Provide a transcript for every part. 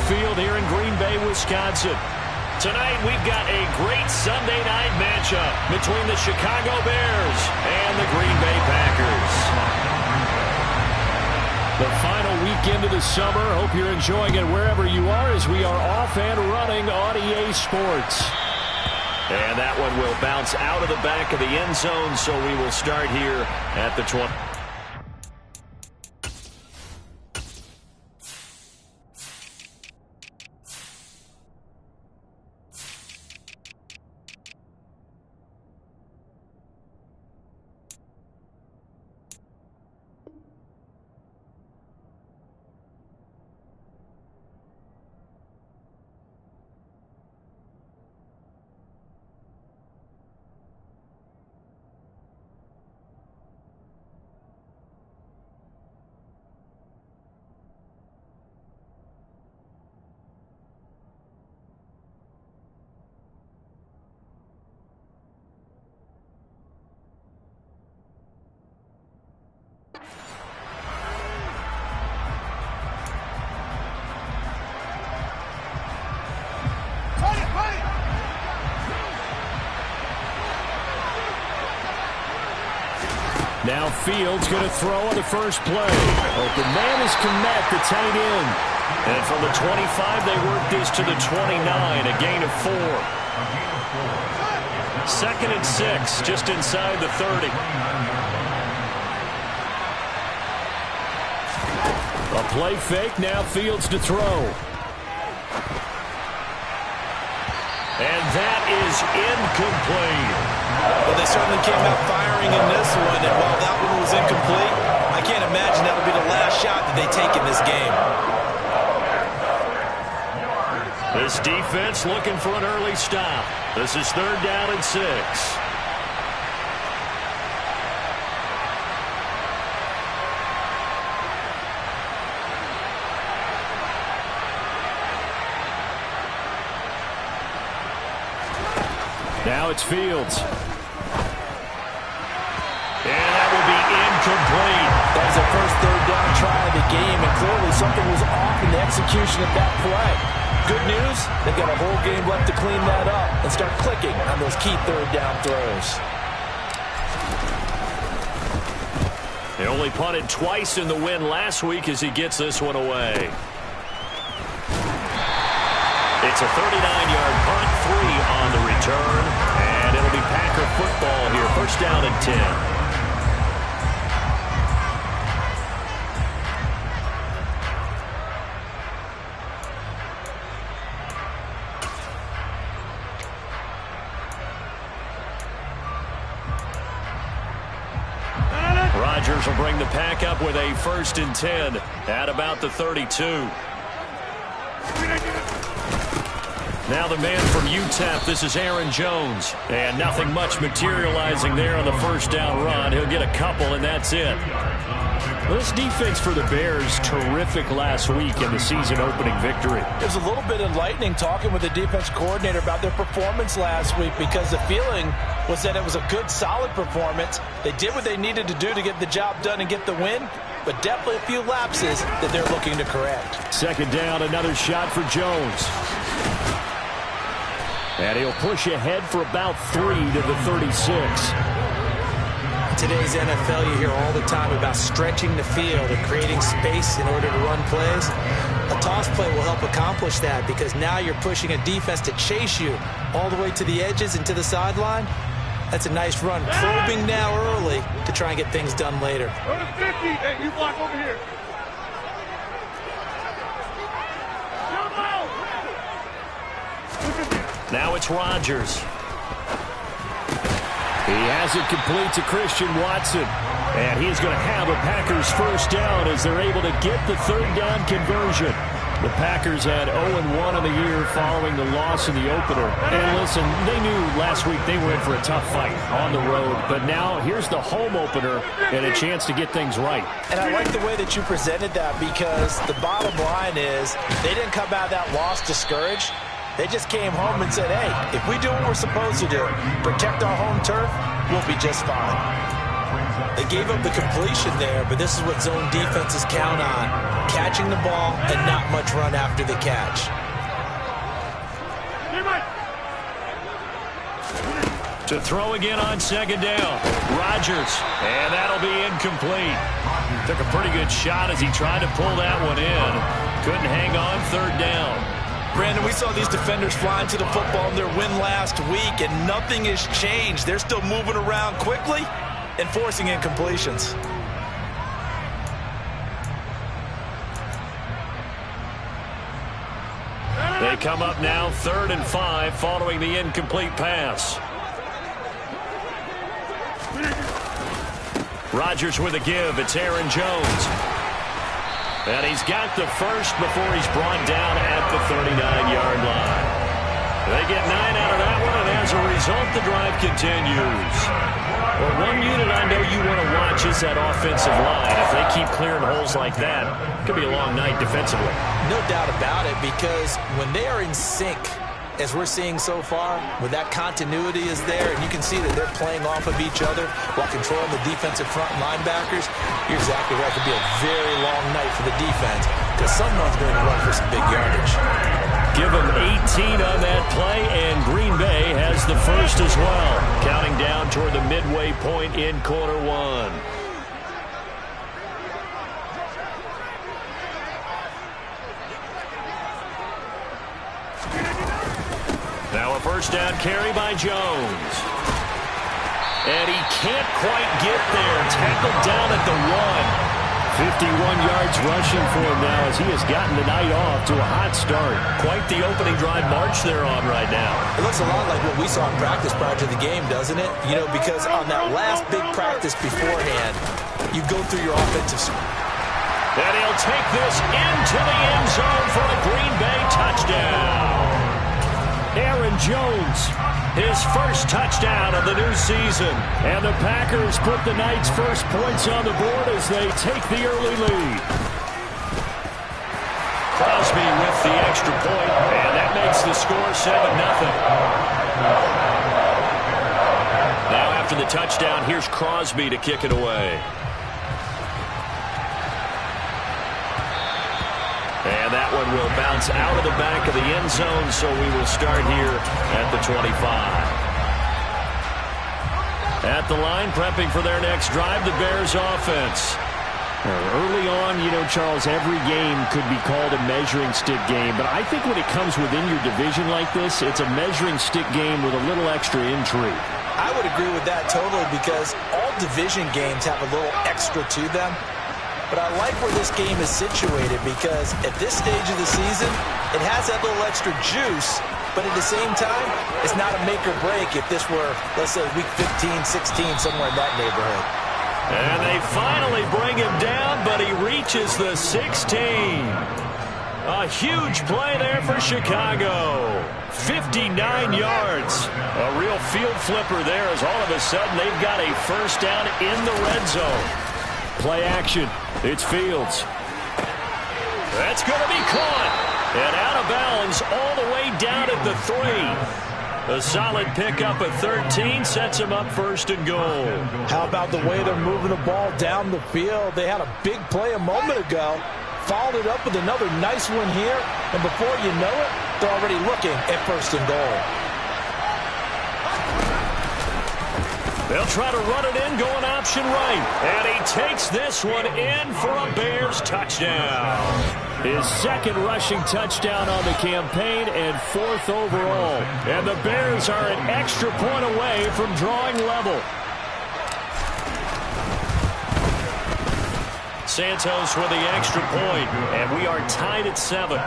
Field here in Green Bay, Wisconsin. Tonight, we've got a great Sunday night matchup between the Chicago Bears and the Green Bay Packers. The final weekend of the summer. Hope you're enjoying it wherever you are as we are off and running on EA Sports. And that one will bounce out of the back of the end zone, so we will start here at the 20. Now Fields going to throw on the first play. Open man is Kmet, the tight end. And from the 25, they work this to the 29, a gain of 4. 2nd and 6, just inside the 30. A play fake, now Fields to throw. And that is incomplete. Well, they certainly came out firing in this one, and while that one was incomplete, I can't imagine that'll be the last shot that they take in this game. This defense looking for an early stop. This is 3rd down and 6. Now it's Fields. And that will be incomplete. That was their first 3rd down try of the game, and clearly something was off in the execution of that play. Good news, they've got a whole game left to clean that up and start clicking on those key 3rd down throws. He only punted twice in the win last week as he gets this one away. It's a 39-yard punt, 3 on the return, and it'll be Packer football here. 1st down and 10. Rodgers will bring the pack up with a 1st and 10 at about the 32. Now the man from UTEP, this is Aaron Jones. And nothing much materializing there on the 1st down run. He'll get a couple, and that's it. This defense for the Bears, terrific last week in the season-opening victory. It was a little bit enlightening talking with the defense coordinator about their performance last week, because the feeling was that it was a good, solid performance. They did what they needed to do to get the job done and get the win, but definitely a few lapses that they're looking to correct. 2nd down, another shot for Jones. And he'll push ahead for about 3 to the 36. Today's NFL, you hear all the time about stretching the field and creating space in order to run plays. A toss play will help accomplish that, because now you're pushing a defense to chase you all the way to the edges and to the sideline. That's a nice run. Probing now early to try and get things done later. Go to 50. Hey, you block over here. Now it's Rodgers. He has it complete to Christian Watson. And he's going to have a Packers 1st down as they're able to get the 3rd down conversion. The Packers had 0-1 in the year following the loss in the opener. And listen, they knew last week they were in for a tough fight on the road. But now here's the home opener and a chance to get things right. And I like the way that you presented that, because the bottom line is they didn't come out of that loss discouraged. They just came home and said, hey, if we do what we're supposed to do, protect our home turf, we'll be just fine. They gave up the completion there, but this is what zone defenses count on. catching the ball and not much run after the catch. To throw again on second down. Rodgers, and that'll be incomplete. Took a pretty good shot as he tried to pull that one in. Couldn't hang on third down. Brandon, we saw these defenders flying to the football in their win last week, and nothing has changed. They're still moving around quickly and forcing incompletions. They come up now 3rd and 5 following the incomplete pass. Rodgers with a give. It's Aaron Jones. And he's got the first before he's brought down at the 39-yard line. They get 9 out of that one, and as a result, the drive continues. Well, one unit I know you want to watch is that offensive line. If they keep clearing holes like that, it could be a long night defensively. No doubt about it, because when they are in sync, as we're seeing so far, when that continuity is there, and you can see that they're playing off of each other while controlling the defensive front linebackers, you're exactly right. It could be a very long night for the defense because someone's going to run for some big yardage. Give them 18 on that play, and Green Bay has the first as well, counting down toward the midway point in quarter one. Now a first down carry by Jones. And he can't quite get there. Tackled down at the 1. 51 yards rushing for him now as he has gotten the night off to a hot start. Quite the opening drive march they're on right now. It looks a lot like what we saw in practice prior to the game, doesn't it? You know, because on that last big practice beforehand, you go through your offensive... And he'll take this into the end zone for a Green Bay touchdown. Aaron Jones, his first touchdown of the new season. And the Packers put the night's first points on the board as they take the early lead. Crosby with the extra point, and that makes the score 7-0. Now after the touchdown, here's Crosby to kick it away. And that one will bounce out of the back of the end zone, so we will start here at the 25. At the line, prepping for their next drive, the Bears offense. Early on, you know, Charles, every game could be called a measuring stick game, but I think when it comes within your division like this, it's a measuring stick game with a little extra intrigue. I would agree with that totally because all division games have a little extra to them. But I like where this game is situated because at this stage of the season, it has that little extra juice, but at the same time, it's not a make or break if this were, let's say, week 15, 16, somewhere in that neighborhood. And they finally bring him down, but he reaches the 16. A huge play there for Chicago. 59 yards. A real field flipper there as all of a sudden they've got a first down in the red zone. Play action. It's Fields. That's going to be caught. And out of bounds all the way down at the 3. A solid pickup at 13 sets him up first and goal. How about the way they're moving the ball down the field? They had a big play a moment ago. Followed it up with another nice one here. And before you know it, they're already looking at first and goal. They'll try to run it in, going option right. And he takes this one in for a Bears touchdown. His second rushing touchdown on the campaign and 4th overall. And the Bears are an extra point away from drawing level. Santos with the extra point, and we are tied at 7.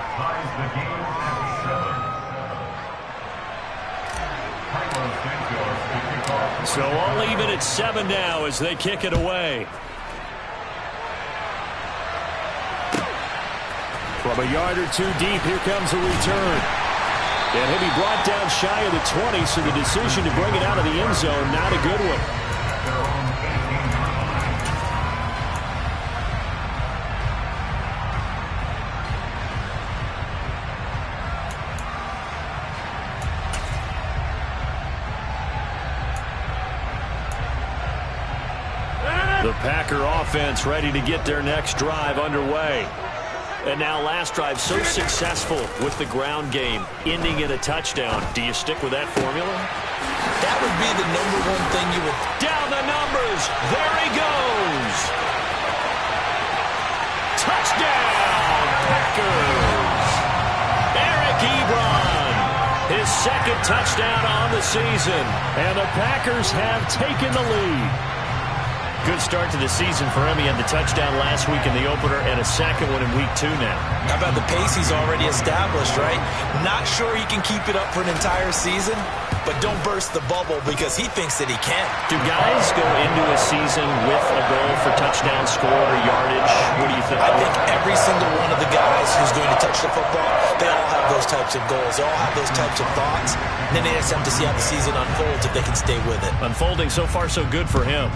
So all even at 7 now as they kick it away. From a yard or 2 deep, here comes a return. And he'll be brought down shy of the 20, so the decision to bring it out of the end zone, not a good one. The Packer offense ready to get their next drive underway. And now last drive so successful with the ground game, ending in a touchdown. Do you stick with that formula? That would be the #1 thing you would... Down the numbers. There he goes. Touchdown, Packers. Eric Ebron, his second touchdown on the season. And the Packers have taken the lead. Good start to the season for him. He had the touchdown last week in the opener and a second one in week 2 now. How about the pace he's already established, right? Not sure he can keep it up for an entire season, but don't burst the bubble because he thinks that he can. Do guys go into a season with a goal for touchdown score or yardage? What do you think? I think every single one of the guys who's going to touch the football, they all have those types of goals. They all have those types of thoughts. And then they just have to see how the season unfolds if they can stay with it. Unfolding so far so good for him.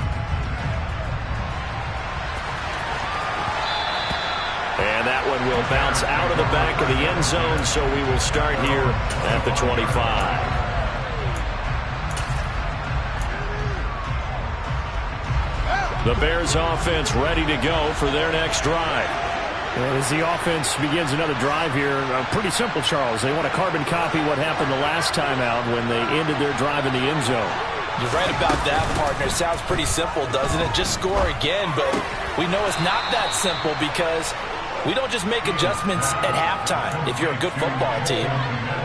And that one will bounce out of the back of the end zone, so we will start here at the 25. The Bears offense ready to go for their next drive. And as the offense begins another drive here, pretty simple, Charles. They want to carbon copy what happened the last time out when they ended their drive in the end zone. You're right about that, partner. It sounds pretty simple, doesn't it? Just score again, but we know it's not that simple because we don't just make adjustments at halftime. If you're a good football team,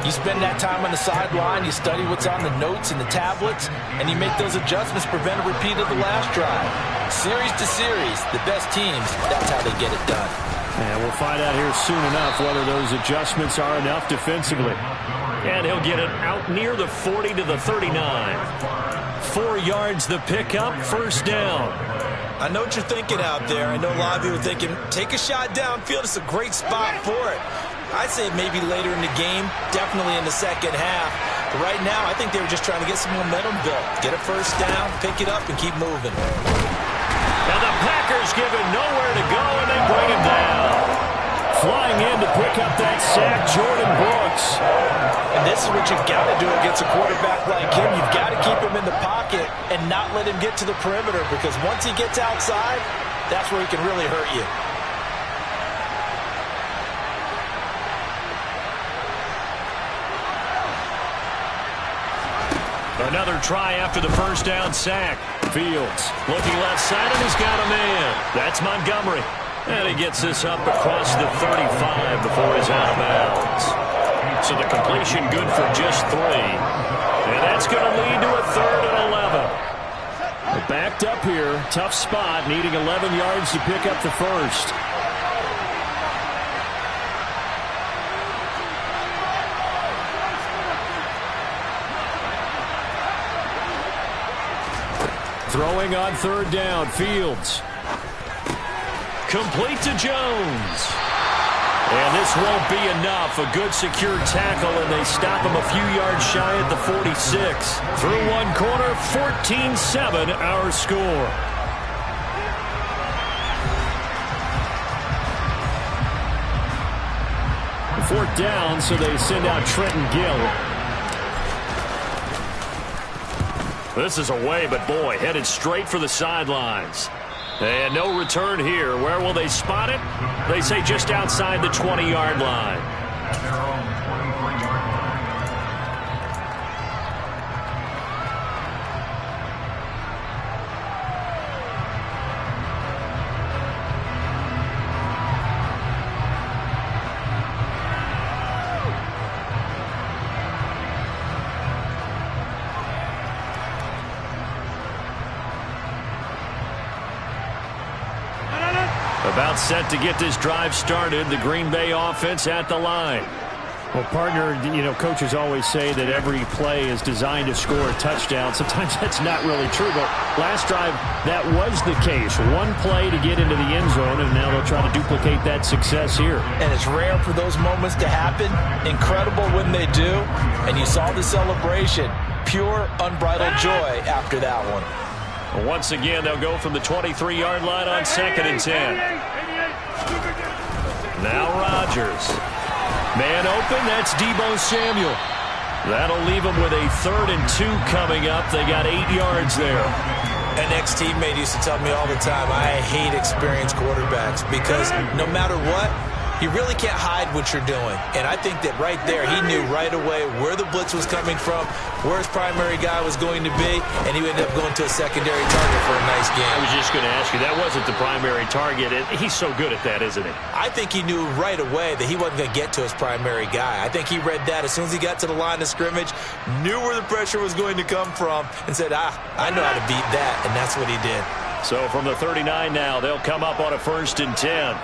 you spend that time on the sideline, you study what's on the notes and the tablets, and you make those adjustments, prevent a repeat of the last drive. Series to series, the best teams, that's how they get it done. And we'll find out here soon enough whether those adjustments are enough defensively. And he'll get it out near the 40 to the 39. 4 yards the pickup, first down. I know what you're thinking out there. I know a lot of you are thinking, take a shot downfield. It's a great spot for it. I'd say maybe later in the game, definitely in the second half. But right now, I think they were just trying to get some momentum built. Get a first down, pick it up, and keep moving. And the Packers give him nowhere to go, and they bring him down. Flying in to pick up that sack, Jordan Brooks. And this is what you've got to do against a quarterback like him. You've got to keep him in the pocket and not let him get to the perimeter, because once he gets outside, that's where he can really hurt you. Another try after the first down sack. Fields looking left side, and he's got a man. That's Montgomery. And he gets this up across the 35 before he's out of bounds. So the completion good for just 3. And that's going to lead to a 3rd and 11. They're backed up here. Tough spot, needing 11 yards to pick up the first. Throwing on 3rd down, Fields. Complete to Jones. And this won't be enough. A good secure tackle, and they stop him a few yards shy at the 46. Through one corner, 14-7 our score. Fourth down, so they send out Trenton Gill. This is away, but boy, headed straight for the sidelines. And no return here. Where will they spot it? They say just outside the 20-yard line. About set to get this drive started. The Green Bay offense at the line. Well, partner, you know, coaches always say that every play is designed to score a touchdown. Sometimes that's not really true, but last drive, that was the case. One play to get into the end zone, and now they'll try to duplicate that success here. And it's rare for those moments to happen. Incredible when they do. And you saw the celebration. Pure, unbridled joy after that one. Once again, they'll go from the 23-yard line on 2nd and 10. Now Rodgers. Man open, that's Deebo Samuel. That'll leave them with a 3rd and 2 coming up. They got 8 yards there. An ex-teammate used to tell me all the time, I hate experienced quarterbacks because no matter what, You really can't hide what you're doing. And I think that right there, he knew right away where the blitz was coming from, where his primary guy was going to be, and he ended up going to a secondary target for a nice game. I was just going to ask you, that wasn't the primary target. He's so good at that, isn't he? I think he knew right away that he wasn't going to get to his primary guy. I think he read that as soon as he got to the line of scrimmage, knew where the pressure was going to come from, and said, I know how to beat that, and that's what he did. So from the 39 now, they'll come up on a 1st and 10.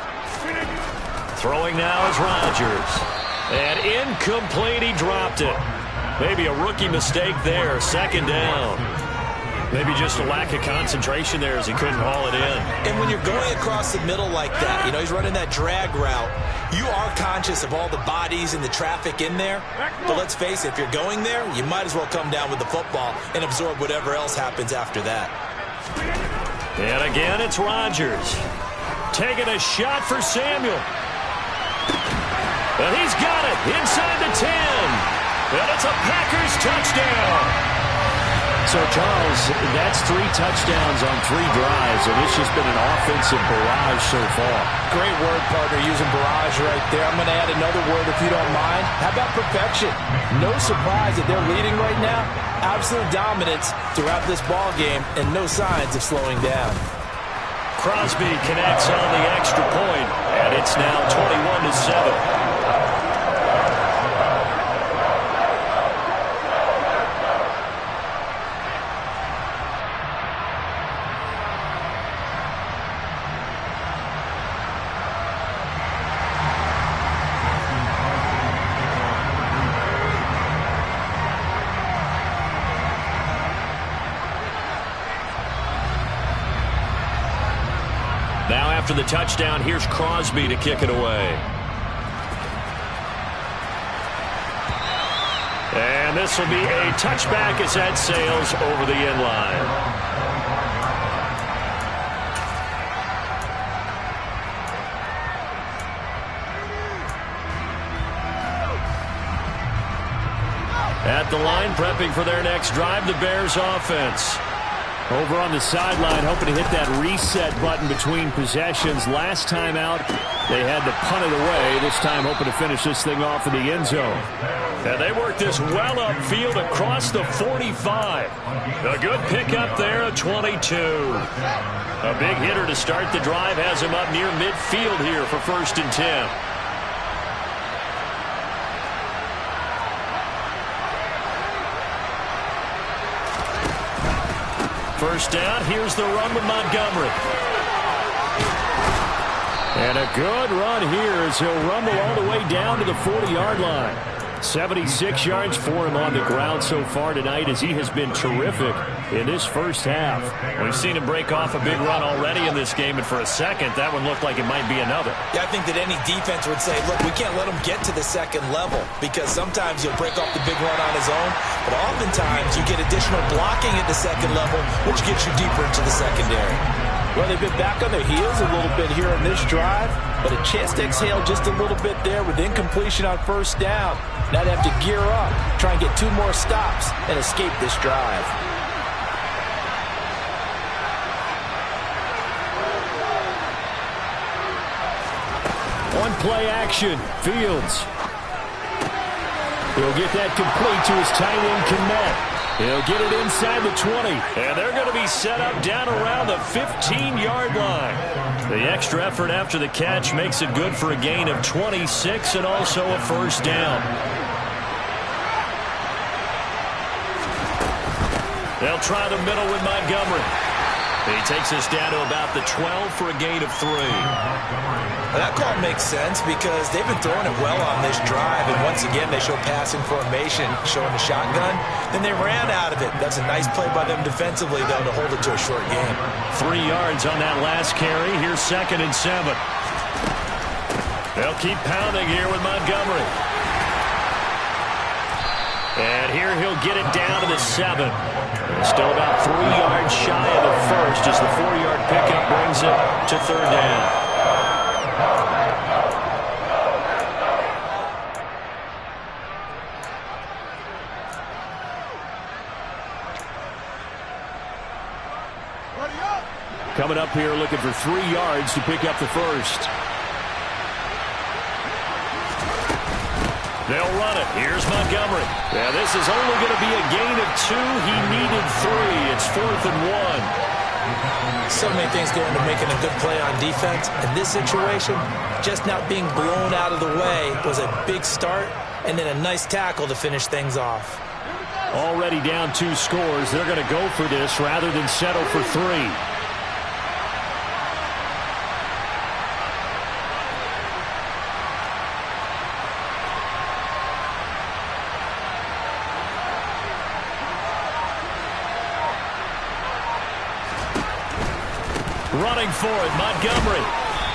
Throwing now is Rodgers. And incomplete, he dropped it. Maybe a rookie mistake there, 2nd down. Maybe just a lack of concentration there as he couldn't haul it in. And when you're going across the middle like that, he's running that drag route, you are conscious of all the bodies and the traffic in there. But let's face it, if you're going there, you might as well come down with the football and absorb whatever else happens after that. And again, it's Rodgers. Taking a shot for Samuel. And he's got it inside the 10. And it's a Packers touchdown. So, Charles, that's 3 touchdowns on 3 drives, and it's just been an offensive barrage so far. Great word, partner, using barrage right there. I'm going to add another word if you don't mind. How about perfection? No surprise that they're leading right now. Absolute dominance throughout this ball game and no signs of slowing down. Crosby connects on the extra point, and it's now 21-7. Now after the touchdown, here's Crosby to kick it away. And this will be a touchback as that sails over the end line. At the line, prepping for their next drive, the Bears offense. Over on the sideline, hoping to hit that reset button between possessions. Last time out, they had to punt it away. This time, hoping to finish this thing off in the end zone. And they work this well upfield across the 45. A good pickup there at 22. A big hitter to start the drive has him up near midfield here for 1st and 10. First down, here's the run with Montgomery. And a good run here as he'll rumble all the way down to the 40-yard line. 76 yards for him on the ground so far tonight as he has been terrific in this first half. We've seen him break off a big run already in this game, and for a second, that one looked like it might be another. Yeah, I think that any defense would say, look, we can't let him get to the second level because sometimes he'll break off the big run on his own, but oftentimes you get additional blocking at the second level, which gets you deeper into the secondary. Well, they've been back on their heels a little bit here on this drive, but a chance to exhale just a little bit there with incompletion on 1st down. Now they have to gear up, try and get 2 more stops, and escape this drive. On play action, Fields. He'll get that complete to his tight end, Kmet. He'll get it inside the 20. And they're going to be set up down around the 15-yard line. The extra effort after the catch makes it good for a gain of 26 and also a 1st down. They'll try the middle with Montgomery. He takes us down to about the 12 for a gain of 3. Well, that call makes sense because they've been throwing it well on this drive, and once again they show passing formation, showing the shotgun. Then they ran out of it. That's a nice play by them defensively, though, to hold it to a short game. 3 yards on that last carry. Here's 2nd and 7. They'll keep pounding here with Montgomery. And here he'll get it down to the 7. Still about 3 yards shy of the first as the 4-yard pickup brings it to 3rd down. Coming up here looking for 3 yards to pick up the first. They'll run it. Here's Montgomery. Yeah, this is only going to be a gain of 2. He needed 3. It's 4th and 1. So many things go into making a good play on defense. In this situation, just not being blown out of the way was a big start, and then a nice tackle to finish things off. Already down 2 scores. They're going to go for this rather than settle for 3. Running for it, Montgomery.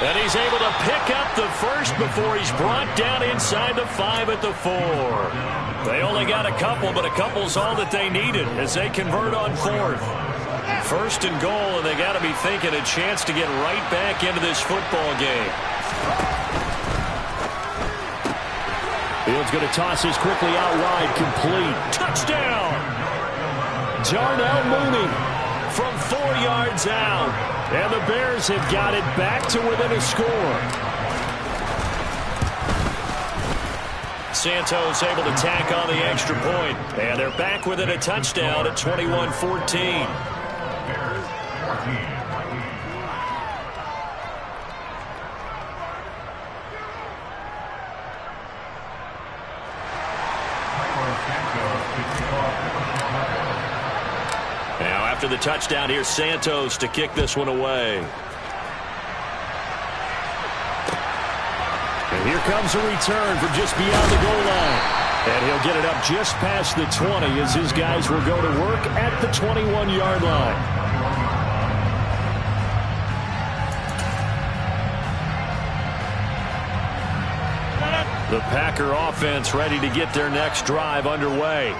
And he's able to pick up the first before he's brought down inside the 5 at the 4. They only got a couple, but a couple's all that they needed as they convert on 4th. 1st and goal, and they got to be thinking a chance to get right back into this football game. Fields going to toss this quickly out wide, complete. Touchdown! Darnell Mooney from 4 yards out. And the Bears have got it back to within a score. Santos able to tack on the extra point. And they're back within a touchdown at 21-14. After the touchdown, here's Santos to kick this one away. And here comes a return from just beyond the goal line. And he'll get it up just past the 20 as his guys will go to work at the 21-yard line. The Packer offense ready to get their next drive underway.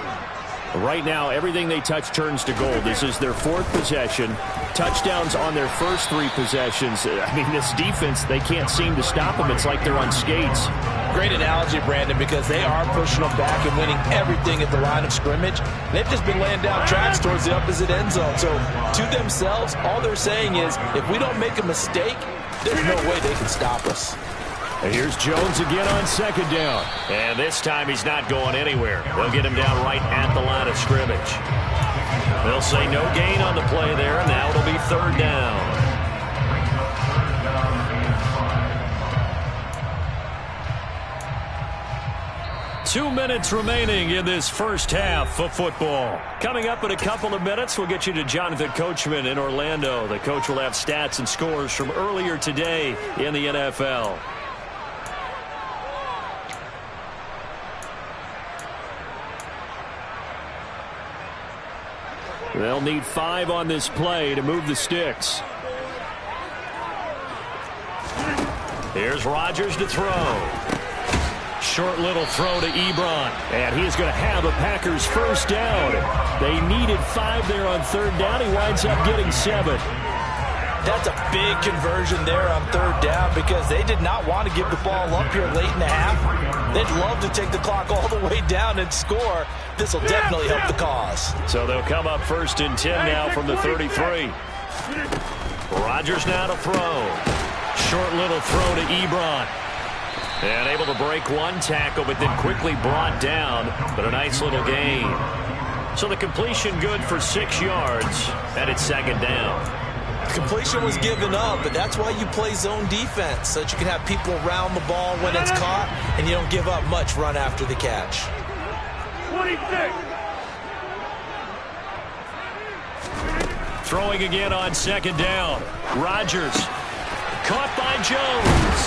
Right now, everything they touch turns to gold. This is their 4th possession. Touchdowns on their first 3 possessions. I mean, this defense, they can't seem to stop them. It's like they're on skates. Great analogy, Brandon, because they are pushing them back and winning everything at the line of scrimmage. They've just been laying down tracks towards the opposite end zone. So, to themselves, all they're saying is, if we don't make a mistake, there's no way they can stop us. And here's Jones again on 2nd down. And this time he's not going anywhere. They'll get him down right at the line of scrimmage. They'll say no gain on the play there. Now it'll be 3rd down. Two minutes remaining in this first half of football. Coming up in a couple of minutes, we'll get you to Jonathan Coachman in Orlando. The coach will have stats and scores from earlier today in the NFL. They'll need 5 on this play to move the sticks. Here's Rodgers to throw. Short little throw to Ebron. And he's going to have a Packers first down. They needed 5 there on 3rd down. He winds up getting 7. That's a big conversion there on 3rd down because they did not want to give the ball up here late in the half. They'd love to take the clock all the way down and score. This will definitely help the cause. So they'll come up 1st and 10 now from the 33. Rodgers now to throw. Short little throw to Ebron. And able to break one tackle, but then quickly brought down. But a nice little gain. So the completion good for 6 yards. And it's 2nd down. Completion was given up, but that's why you play zone defense, so that you can have people around the ball when it's caught, and you don't give up much run after the catch. 26. Throwing again on 2nd down. Rodgers caught by Jones.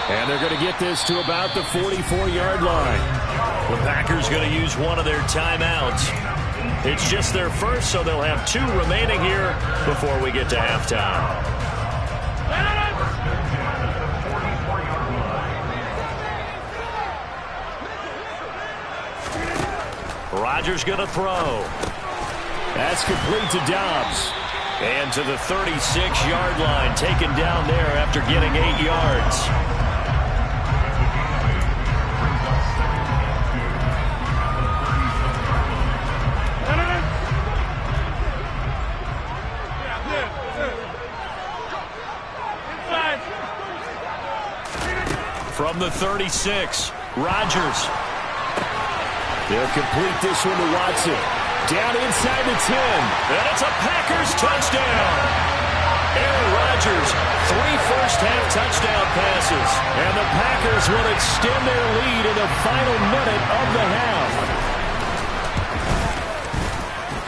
And they're going to get this to about the 44-yard line. The Packers going to use one of their timeouts. It's just their first, so they'll have 2 remaining here before we get to halftime. Rodgers going to throw. That's complete to Dobbs. And to the 36-yard line, taken down there after getting 8 yards. From the 36, Rodgers They'll complete this one to Watson. Down inside the 10. And it's a Packers touchdown. Aaron Rodgers, 3 first-half touchdown passes. And the Packers will extend their lead in the final minute of the half.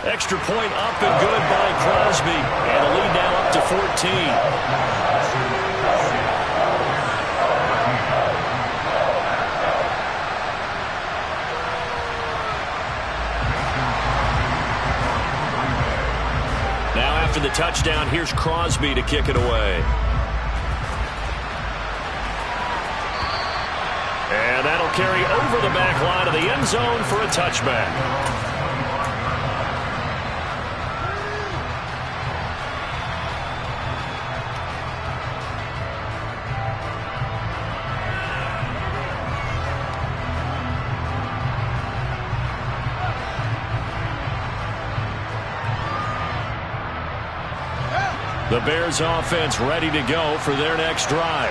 Extra point up and good by Crosby. And the lead now up to 14. After the touchdown, here's Crosby to kick it away. And that'll carry over the back line of the end zone for a touchback. The Bears offense ready to go for their next drive.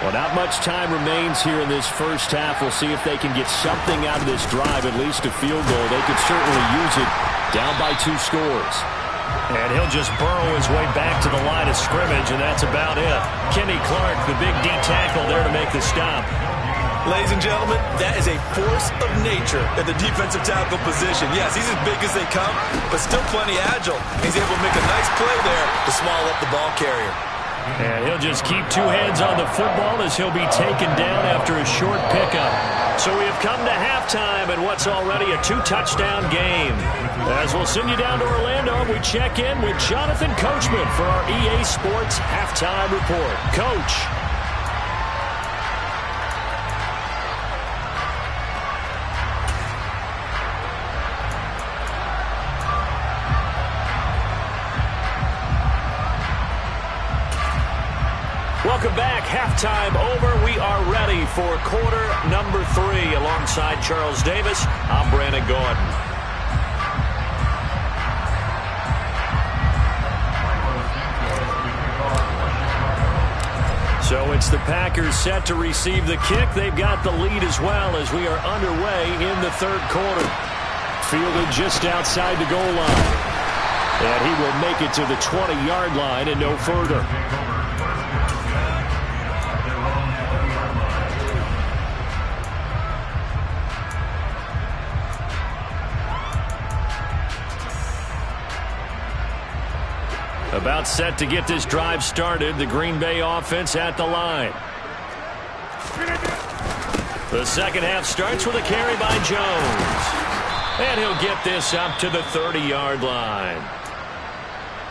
Well, not much time remains here in this first half. We'll see if they can get something out of this drive, at least a field goal. They could certainly use it down by 2 scores. And he'll just burrow his way back to the line of scrimmage, and that's about it. Kenny Clark, the big D tackle there to make the stop. Ladies and gentlemen, that is a force of nature at the defensive tackle position. Yes, he's as big as they come, but still plenty agile. He's able to make a nice play there to small up the ball carrier. And he'll just keep 2 hands on the football as he'll be taken down after a short pickup. So we have come to halftime in what's already a 2-touchdown game. As we'll send you down to Orlando, we check in with Jonathan Coachman for our EA Sports Halftime Report. Coach. Welcome back. Halftime over. We are ready for quarter number 3. Alongside Charles Davis, I'm Brandon Gordon. So it's the Packers set to receive the kick. They've got the lead as well as we are underway in the third quarter. Fielded just outside the goal line. And he will make it to the 20-yard line and no further. About set to get this drive started. The Green Bay offense at the line. The second half starts with a carry by Jones. And he'll get this up to the 30-yard line.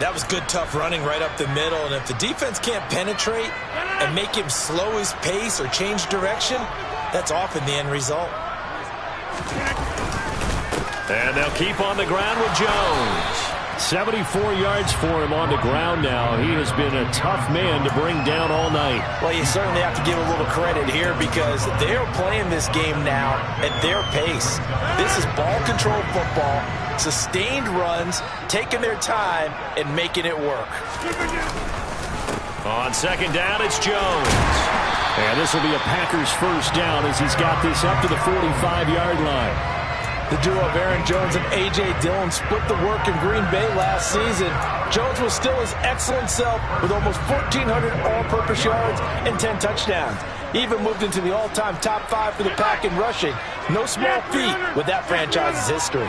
That was good, tough running right up the middle. And if the defense can't penetrate and make him slow his pace or change direction, that's often the end result. And they'll keep on the ground with Jones. 74 yards for him on the ground now. He has been a tough man to bring down all night. Well, you certainly have to give a little credit here because they're playing this game now at their pace. This is ball control football, sustained runs, taking their time and making it work. On second down, it's Jones. And this will be a Packers first down as he's got this up to the 45-yard line. The duo of Aaron Jones and A.J. Dillon split the work in Green Bay last season. Jones was still his excellent self with almost 1,400 all-purpose yards and 10 touchdowns. He even moved into the all-time top 5 for the Pack in rushing. No small feat with that franchise's history.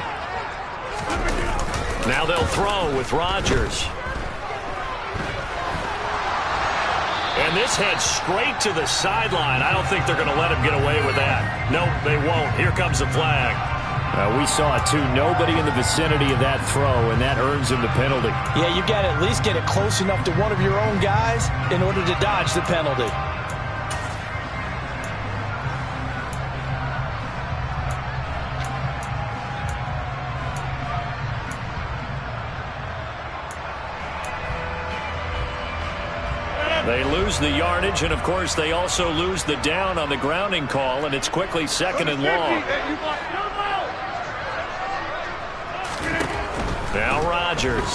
Now they'll throw with Rodgers. And this heads straight to the sideline. I don't think they're going to let him get away with that. Nope, they won't. Here comes the flag. We saw it, too. Nobody in the vicinity of that throw, and that earns him the penalty. Yeah, you got to at least get it close enough to one of your own guys in order to dodge the penalty. They lose the yardage, and, of course, they also lose the down on the grounding call, and it's quickly second and long. Now Rodgers.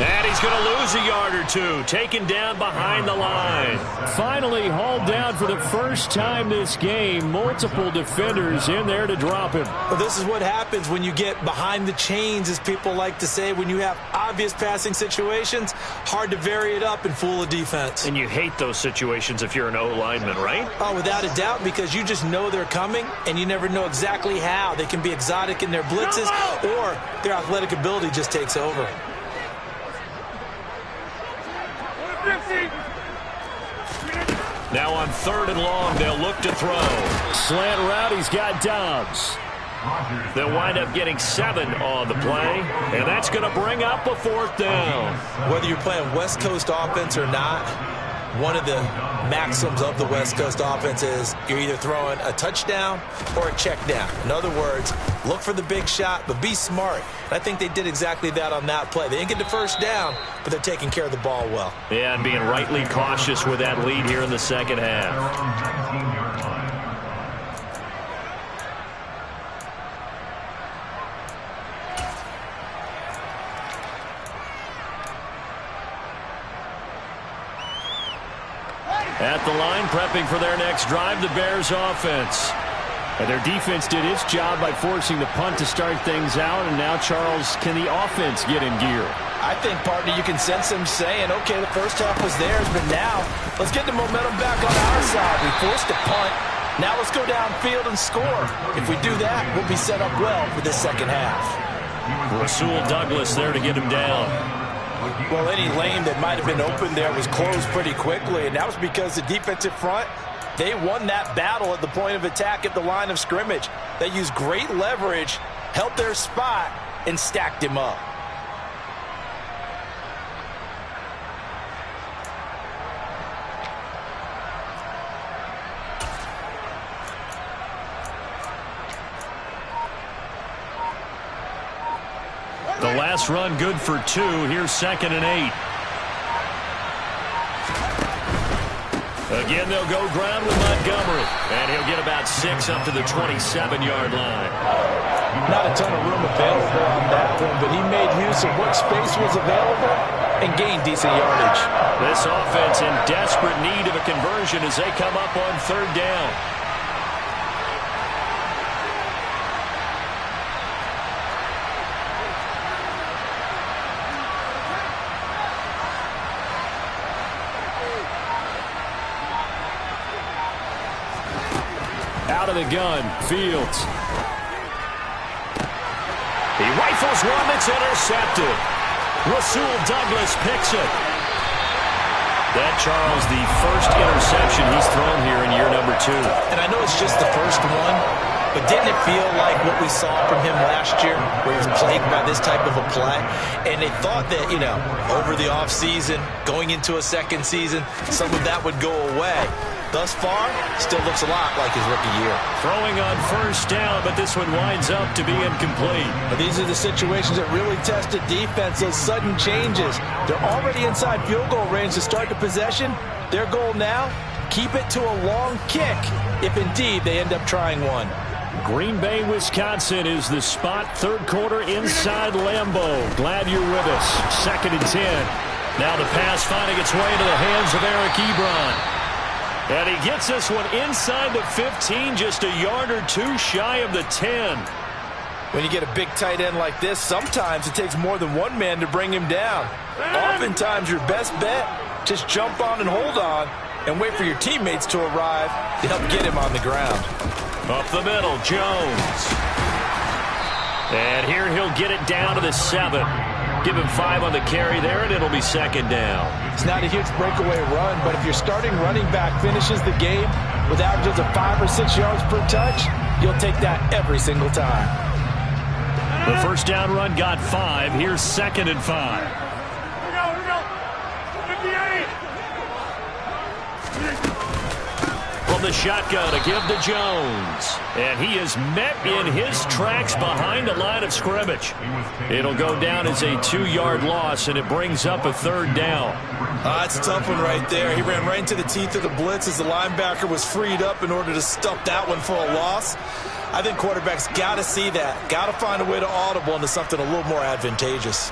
And he's going to lose a yard or two, taken down behind the line. Finally hauled down for the first time this game. Multiple defenders in there to drop him. Well, this is what happens when you get behind the chains, as people like to say. When you have obvious passing situations, hard to vary it up and fool a defense. And you hate those situations if you're an O-lineman, right? Oh, without a doubt, because you just know they're coming, and you never know exactly how. They can be exotic in their blitzes, or their athletic ability just takes over. Now on 3rd and long, they'll look to throw. Slant route, he's got Dobbs. They'll wind up getting 7 on the play, and that's going to bring up a 4th down. Whether you're playing West Coast offense or not, one of the maxims of the West Coast offense is you're either throwing a touchdown or a check down. In other words, look for the big shot, but be smart. And I think they did exactly that on that play. They didn't get the first down, but they're taking care of the ball well. Yeah, and being rightly cautious with that lead here in the second half. At the line, prepping for their next drive, the Bears offense. And their defense did its job by forcing the punt to start things out. And now, Charles, can the offense get in gear? I think, partner, you can sense them saying, okay, the first half was theirs, but now let's get the momentum back on our side. We forced a punt. Now let's go downfield and score. If we do that, we'll be set up well for the second half. Rasul Douglas there to get him down. Well, any lane that might have been open there was closed pretty quickly, and that was because the defensive front, they won that battle at the point of attack at the line of scrimmage. They used great leverage, held their spot, and stacked him up. The last run good for 2. Here's 2nd and 8. Again, they'll go ground with Montgomery. And he'll get about 6 up to the 27-yard line. Not a ton of room available on that one, but he made use of what space was available and gained decent yardage. This offense in desperate need of a conversion as they come up on 3rd down. Out of the gun, Fields. He rifles one that's intercepted. Rasul Douglas picks it. That, Charles, the first interception he's thrown here in year number 2. And I know it's just the first one, but didn't it feel like what we saw from him last year, where he was plagued by this type of a play? And they thought that, you know, over the offseason, going into a second season, some of that would go away. Thus far, still looks a lot like his rookie year. Throwing on 1st down, but this one winds up to be incomplete. But these are the situations that really test a defense, those sudden changes. They're already inside field goal range to start the possession. Their goal now, keep it to a long kick, if indeed they end up trying one. Green Bay, Wisconsin is the spot. 3rd quarter inside Lambeau. Glad you're with us. 2nd and 10. Now the pass finding its way into the hands of Eric Ebron. And he gets this one inside the 15, just a yard or 2 shy of the 10. When you get a big tight end like this, sometimes it takes more than one man to bring him down. Oftentimes, your best bet, just jump on and hold on and wait for your teammates to arrive to help get him on the ground. Up the middle, Jones. And here he'll get it down to the 7. Give him 5 on the carry there, and it'll be 2nd down. It's not a huge breakaway run, but if your starting running back finishes the game with averages of 5 or 6 yards per touch, you'll take that every single time. The 1st down run got 5. Here's 2nd and 5. Here we go. 58. From the shotgun, a give to Jones. And he is met in his tracks behind the line of scrimmage. It'll go down as a 2-yard loss, and it brings up a 3rd down. That's a tough one right there. He ran right into the teeth of the blitz as the linebacker was freed up in order to stuff that one for a loss. I think quarterbacks got to see that. Got to find a way to audible into something a little more advantageous.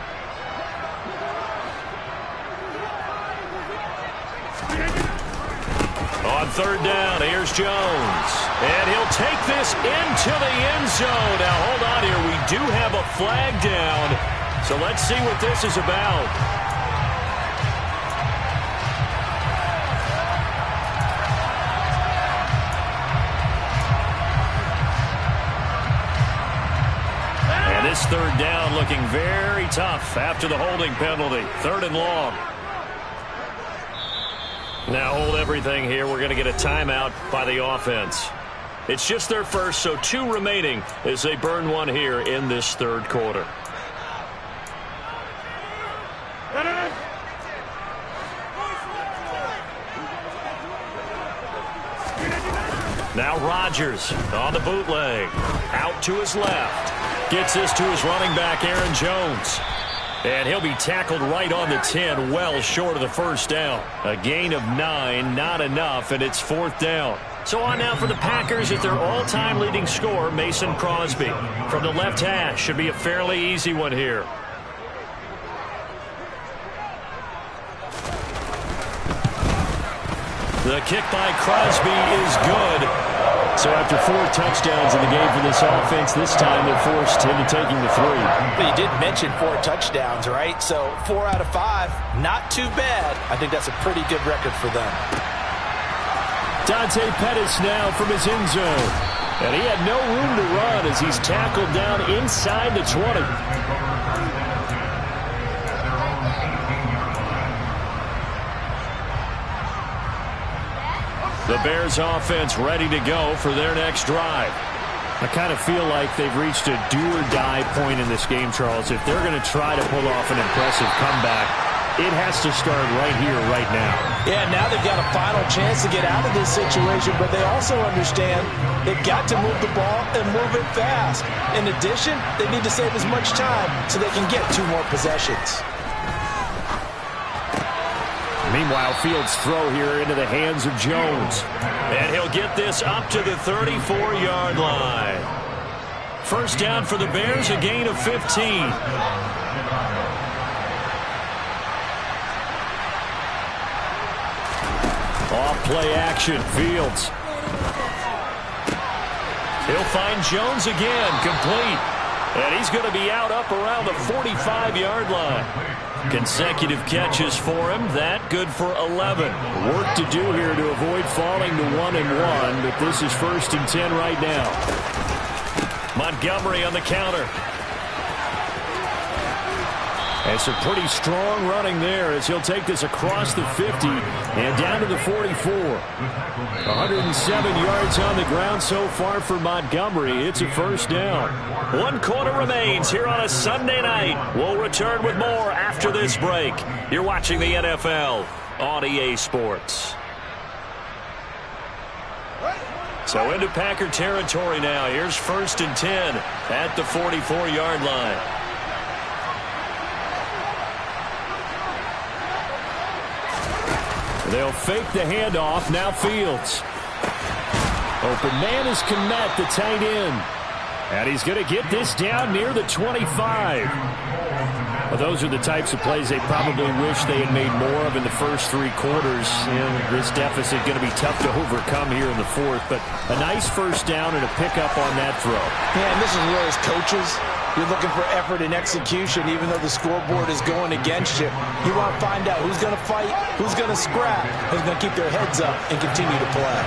third down. Here's Jones. And he'll take this into the end zone. Now, hold on here. We do have a flag down. So let's see what this is about. And this third down looking very tough after the holding penalty. 3rd and long. Now hold everything here. We're going to get a timeout by the offense. It's just their first, so 2 remaining as they burn one here in this 3rd quarter. Now Rodgers on the bootleg. Out to his left. Gets this to his running back, Aaron Jones. And he'll be tackled right on the 10, well short of the first down. A gain of 9, not enough, and it's 4th down. So on now for the Packers is their all-time leading scorer, Mason Crosby. From the left hash, should be a fairly easy one here. The kick by Crosby is good. So after 4 touchdowns in the game for this offense, this time they're forced into taking the 3. But you did mention 4 touchdowns, right? So 4 out of 5, not too bad. I think that's a pretty good record for them. Dante Pettis now from his end zone. And he had no room to run as he's tackled down inside the 20. The Bears offense ready to go for their next drive. I kind of feel like they've reached a do-or-die point in this game, Charles. If they're going to try to pull off an impressive comeback, it has to start right here, right now. Yeah, now they've got a final chance to get out of this situation, but they also understand they've got to move the ball and move it fast. In addition, they need to save as much time so they can get 2 more possessions. Meanwhile, Fields' throw here into the hands of Jones. And he'll get this up to the 34-yard line. First down for the Bears, a gain of 15. Off play action, Fields. He'll find Jones again, complete. And he's going to be out up around the 45-yard line. Consecutive catches for him. That good for 11. Work to do here to avoid falling to 1-1, but this is 1st and 10 right now. Montgomery on the counter. And some pretty strong running there as he'll take this across the 50 and down to the 44. 107 yards on the ground so far for Montgomery. It's a first down. 1 quarter remains here on a Sunday night. We'll return with more after this break. You're watching the NFL on EA Sports. So into Packer territory now. Here's 1st and 10 at the 44-yard line. They'll fake the handoff. Now Fields. Open man is Kmet, the tight end. And he's going to get this down near the 25. Well, those are the types of plays they probably wish they had made more of in the first 3 quarters. And this deficit going to be tough to overcome here in the 4th. But a nice first down and a pickup on that throw. Yeah, and this is where as coaches, you're looking for effort and execution, even though the scoreboard is going against you. You want to find out who's going to fight, who's going to scrap, who's going to keep their heads up and continue to play.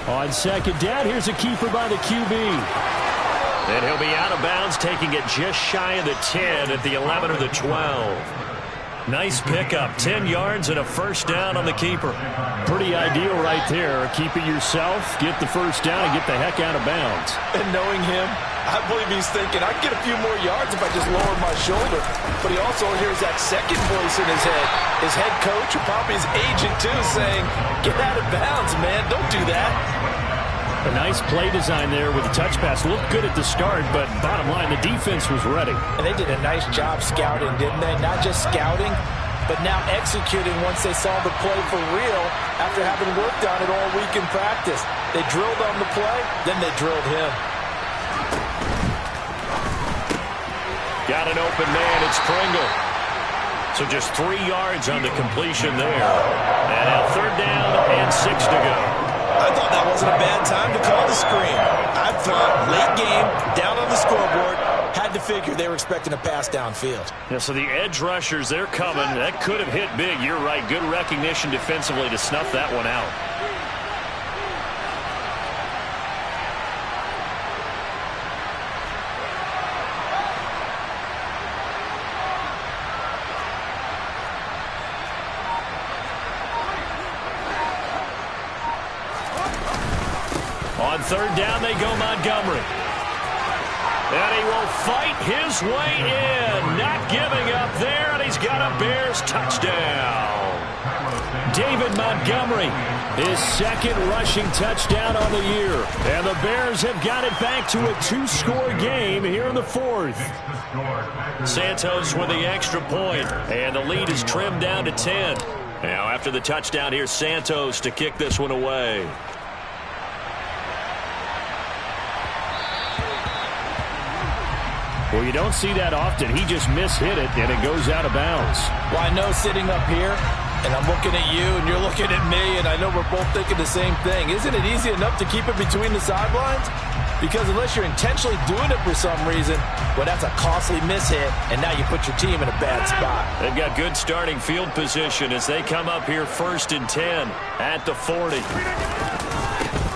On second down, here's a keeper by the QB. And he'll be out of bounds, taking it just shy of the 10 at the 11 or the 12. Nice pickup, 10 yards and a first down on the keeper. Pretty ideal right there. Keep it yourself, get the first down, and get the heck out of bounds. And knowing him, I believe he's thinking, I can get a few more yards if I just lower my shoulder. But he also hears that second voice in his head. His head coach, or probably his agent too, saying, get out of bounds, man, don't do that. A nice play design there with a touch pass. Looked good at the start, but bottom line, the defense was ready. And they did a nice job scouting, didn't they? Not just scouting, but now executing once they saw the play for real after having worked on it all week in practice. They drilled on the play, then they drilled him. Got an open man. It's Pringle. So just 3 yards on the completion there. And now 3rd down and 6 to go. I thought that wasn't a bad time to call the screen. I thought late game, down on the scoreboard, had to figure they were expecting a pass downfield. Yeah, so the edge rushers, they're coming. That could have hit big. You're right. Good recognition defensively to snuff that one out. On 3rd down, they go Montgomery. And he will fight his way in. Not giving up there, and he's got a Bears touchdown. David Montgomery, his 2nd rushing touchdown on the year. And the Bears have got it back to a 2-score game here in the 4th. Santos with the extra point, and the lead is trimmed down to 10. Now after the touchdown, here's Santos to kick this one away. Well, you don't see that often. He just mishit it, and it goes out of bounds. Well, I know sitting up here, and I'm looking at you, and you're looking at me, and I know we're both thinking the same thing. Isn't it easy enough to keep it between the sidelines? Because unless you're intentionally doing it for some reason, well, that's a costly mishit, and now you put your team in a bad spot. They've got good starting field position as they come up here 1st and 10 at the 40.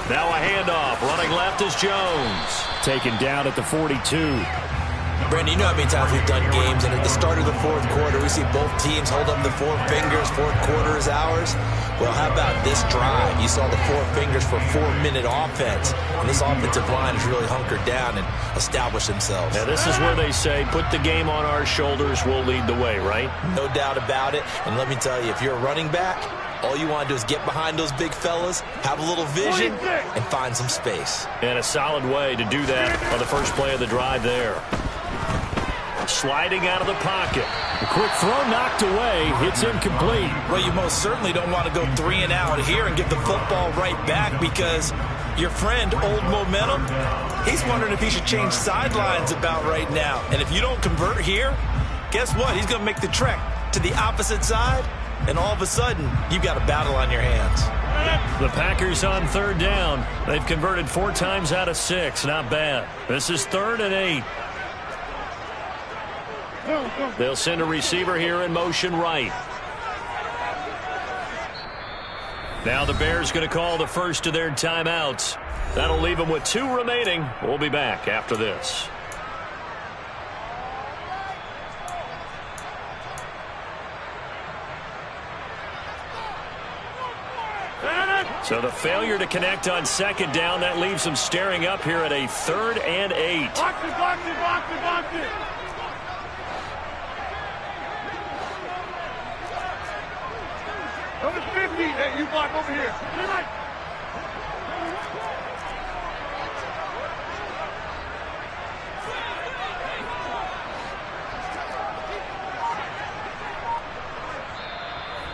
Now a handoff. Running left is Jones. Taken down at the 42. Brandon, you know how many times we've done games, and at the start of the 4th quarter, we see both teams hold up the 4 fingers, 4th quarter is ours. Well, how about this drive? You saw the 4 fingers for 4-minute offense, and this offensive line has really hunkered down and established themselves. Now, this is where they say, put the game on our shoulders, we'll lead the way, right? No doubt about it, and let me tell you, if you're a running back, all you want to do is get behind those big fellas, have a little vision, and find some space. And a solid way to do that on the first play of the drive there. Sliding out of the pocket. A quick throw knocked away. It's incomplete. Well, you most certainly don't want to go 3 and out here and give the football right back because your friend, Old Momentum, he's wondering if he should change sidelines about right now. And if you don't convert here, guess what? He's going to make the trek to the opposite side, and all of a sudden, you've got a battle on your hands. The Packers on 3rd down. They've converted 4 times out of 6. Not bad. This is 3rd and 8. They'll send a receiver here in motion right. Now the Bears going to call the first of their timeouts. That'll leave them with 2 remaining. We'll be back after this. So the failure to connect on 2nd down, that leaves them staring up here at a 3rd and 8. Box it, box it, box it, box it. Number 50, hey, you block over here.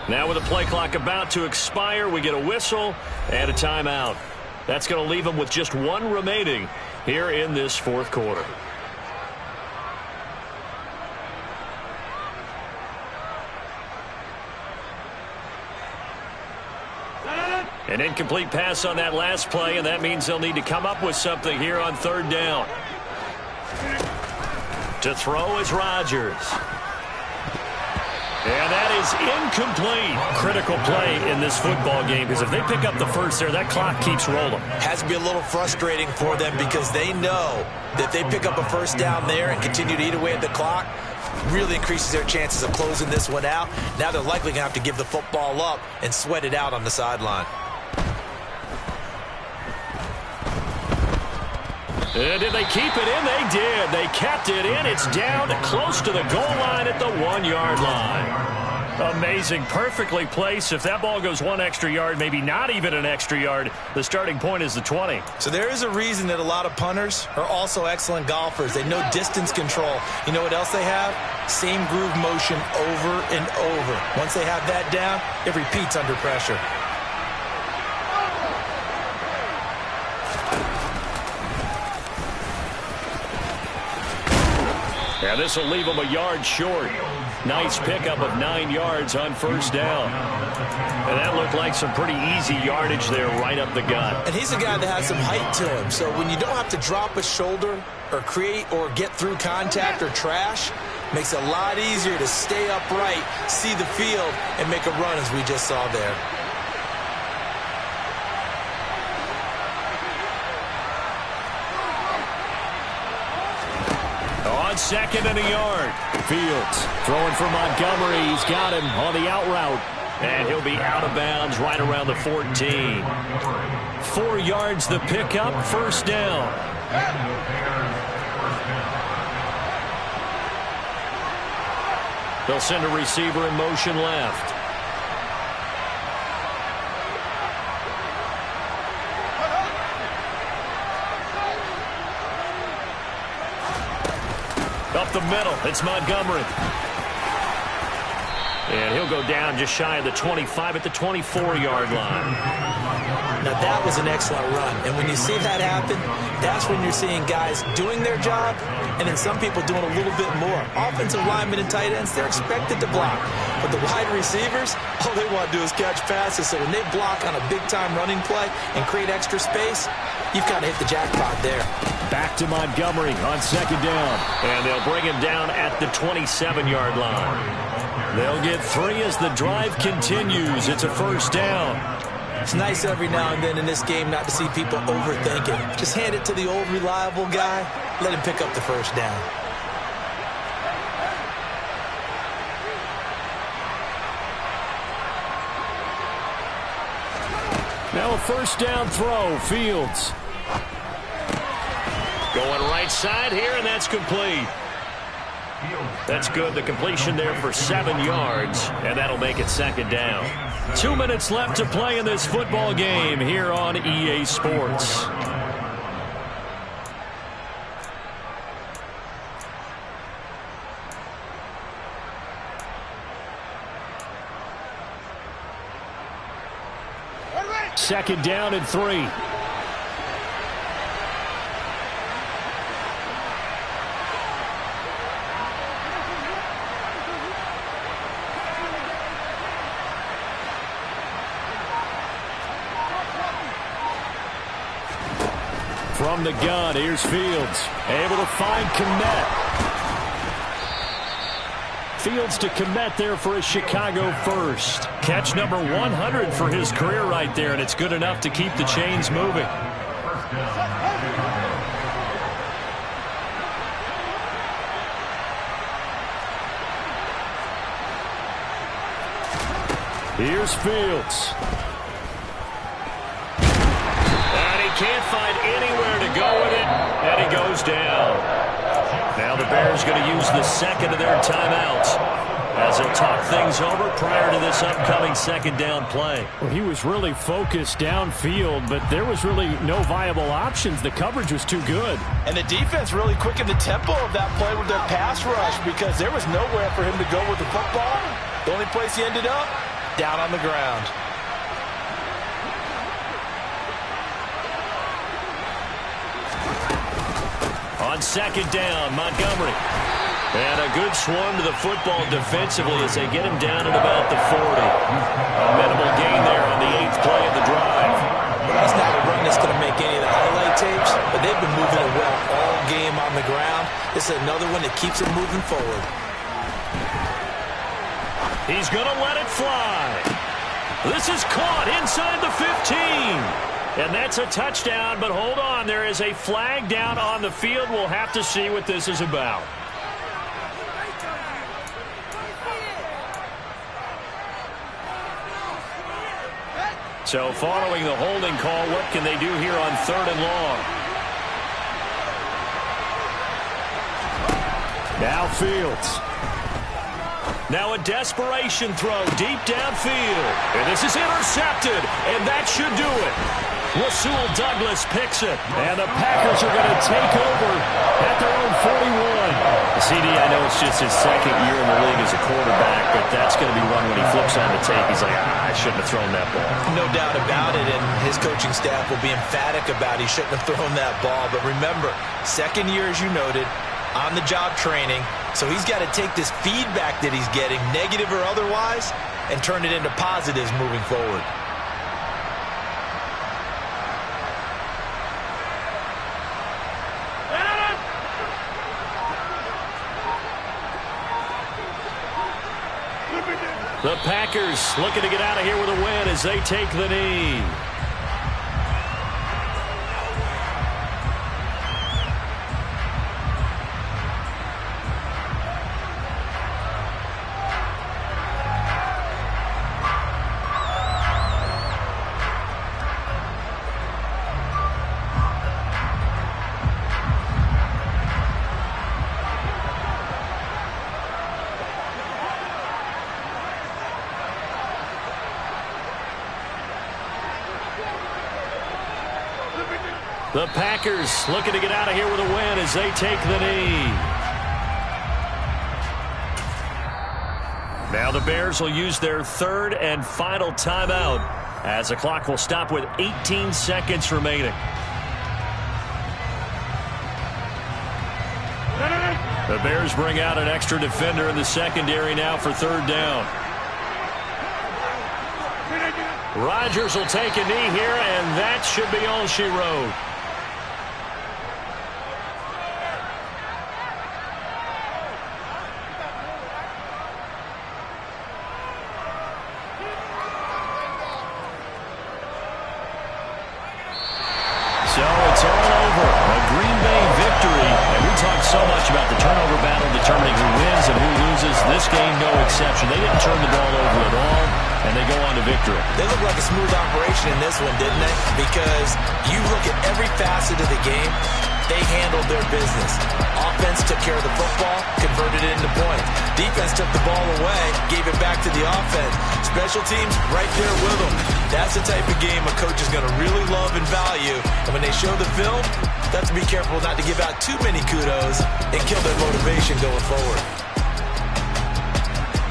Now with the play clock about to expire, we get a whistle and a timeout. That's going to leave them with just 1 remaining here in this 4th quarter. An incomplete pass on that last play, and that means they'll need to come up with something here on 3rd down. To throw is Rodgers. And that is incomplete. Critical play in this football game, because if they pick up the first there, that clock keeps rolling. Has to be a little frustrating for them because they know that if they pick up a 1st down there and continue to eat away at the clock, really increases their chances of closing this one out. Now they're likely going to have to give the football up and sweat it out on the sideline. And did they keep it in? They did. They kept it in. It's down close to the goal line at the 1-yard line. Amazing. Perfectly placed. If that ball goes 1 extra yard, maybe not even an extra yard, the starting point is the 20. So there is a reason that a lot of punters are also excellent golfers. They know distance control. You know what else they have? Same groove motion over and over. Once they have that down, it repeats under pressure. Yeah, this will leave them a yard short. Nice pickup of 9 yards on first down. And that looked like some pretty easy yardage there right up the gut. And he's a guy that has some height to him. So when you don't have to drop a shoulder or create or get through contact or trash, makes it a lot easier to stay upright, see the field, and make a run as we just saw there. On second and a yard. Fields throwing for Montgomery. He's got him on the out route. And he'll be out of bounds right around the 14. 4 yards the pickup, first down. They'll send a receiver in motion left. Up the middle, it's Montgomery. And he'll go down just shy of the 25 at the 24-yard line. Now, that was an excellent run. And when you see that happen, that's when you're seeing guys doing their job and then some people doing a little bit more. Offensive linemen and tight ends, they're expected to block. But the wide receivers, all they want to do is catch passes. So when they block on a big-time running play and create extra space, you've kind of hit the jackpot there. Back to Montgomery on second down. And they'll bring him down at the 27-yard line. They'll get 3 as the drive continues. It's a first down. It's nice every now and then in this game not to see people overthink it. Just hand it to the old reliable guy. Let him pick up the first down. Now a first down throw. Fields going right side here, and that's complete. That's good. The completion there for 7 yards, and that'll make it second down. 2 minutes left to play in this football game here on EA Sports. Second down and 3. From the gun, here's Fields. Able to find Kmet. Fields to Kmet there for a Chicago first. Catch number 100 for his career right there, and it's good enough to keep the chains moving. Here's Fields. Can't find anywhere to go with it, and he goes down. Now the Bears going to use the second of their timeouts as they'll talk things over prior to this upcoming second down play. Well, he was really focused downfield, but there was really no viable options. The coverage was too good. And the defense really quickened the tempo of that play with their pass rush because there was nowhere for him to go with the football. The only place he ended up, down on the ground. On second down, Montgomery. And a good swarm to the football defensively as they get him down at about the 40. A minimal gain there on the 8th play of the drive. Well, that's not a run that's going to make any of the highlight tapes, but they've been moving it well all game on the ground. This is another one that keeps it moving forward. He's going to let it fly. This is caught inside the 15. And that's a touchdown, but hold on. There is a flag down on the field. We'll have to see what this is about. So following the holding call, what can they do here on 3rd and long? Now Fields. Now a desperation throw deep downfield. And this is intercepted, and that should do it. Rasul Douglas picks it, and the Packers are going to take over at their own 41. CD, I know it's just his second year in the league as a quarterback, but that's going to be one when he flips on the tape. He's like, I shouldn't have thrown that ball. No doubt about it, and his coaching staff will be emphatic about he shouldn't have thrown that ball. But remember, second year, as you noted, on-the-job training, So he's got to take this feedback that he's getting, negative or otherwise, and turn it into positives moving forward. The Packers looking to get out of here with a win as they take the knee. The Packers looking to get out of here with a win as they take the knee. Now the Bears will use their third and final timeout as the clock will stop with 18 seconds remaining. The Bears bring out an extra defender in the secondary now for third down. Rodgers will take a knee here, and that should be all she wrote. So it's all over. A Green Bay victory. And we talked so much about the turnover battle determining who wins and who loses. This game, no exception. They didn't turn the ball over at all, and they go on to victory. They look like a smooth operation in this one, didn't they? Because you look at every facet of the game, they handled their business. Offense took care of the football, converted it into points. Defense took the ball away, gave it back to the offense. Special teams right there with them. That's the type of game a coach is going to really love and value. And when they show the film, they have to be careful not to give out too many kudos and kill their motivation going forward.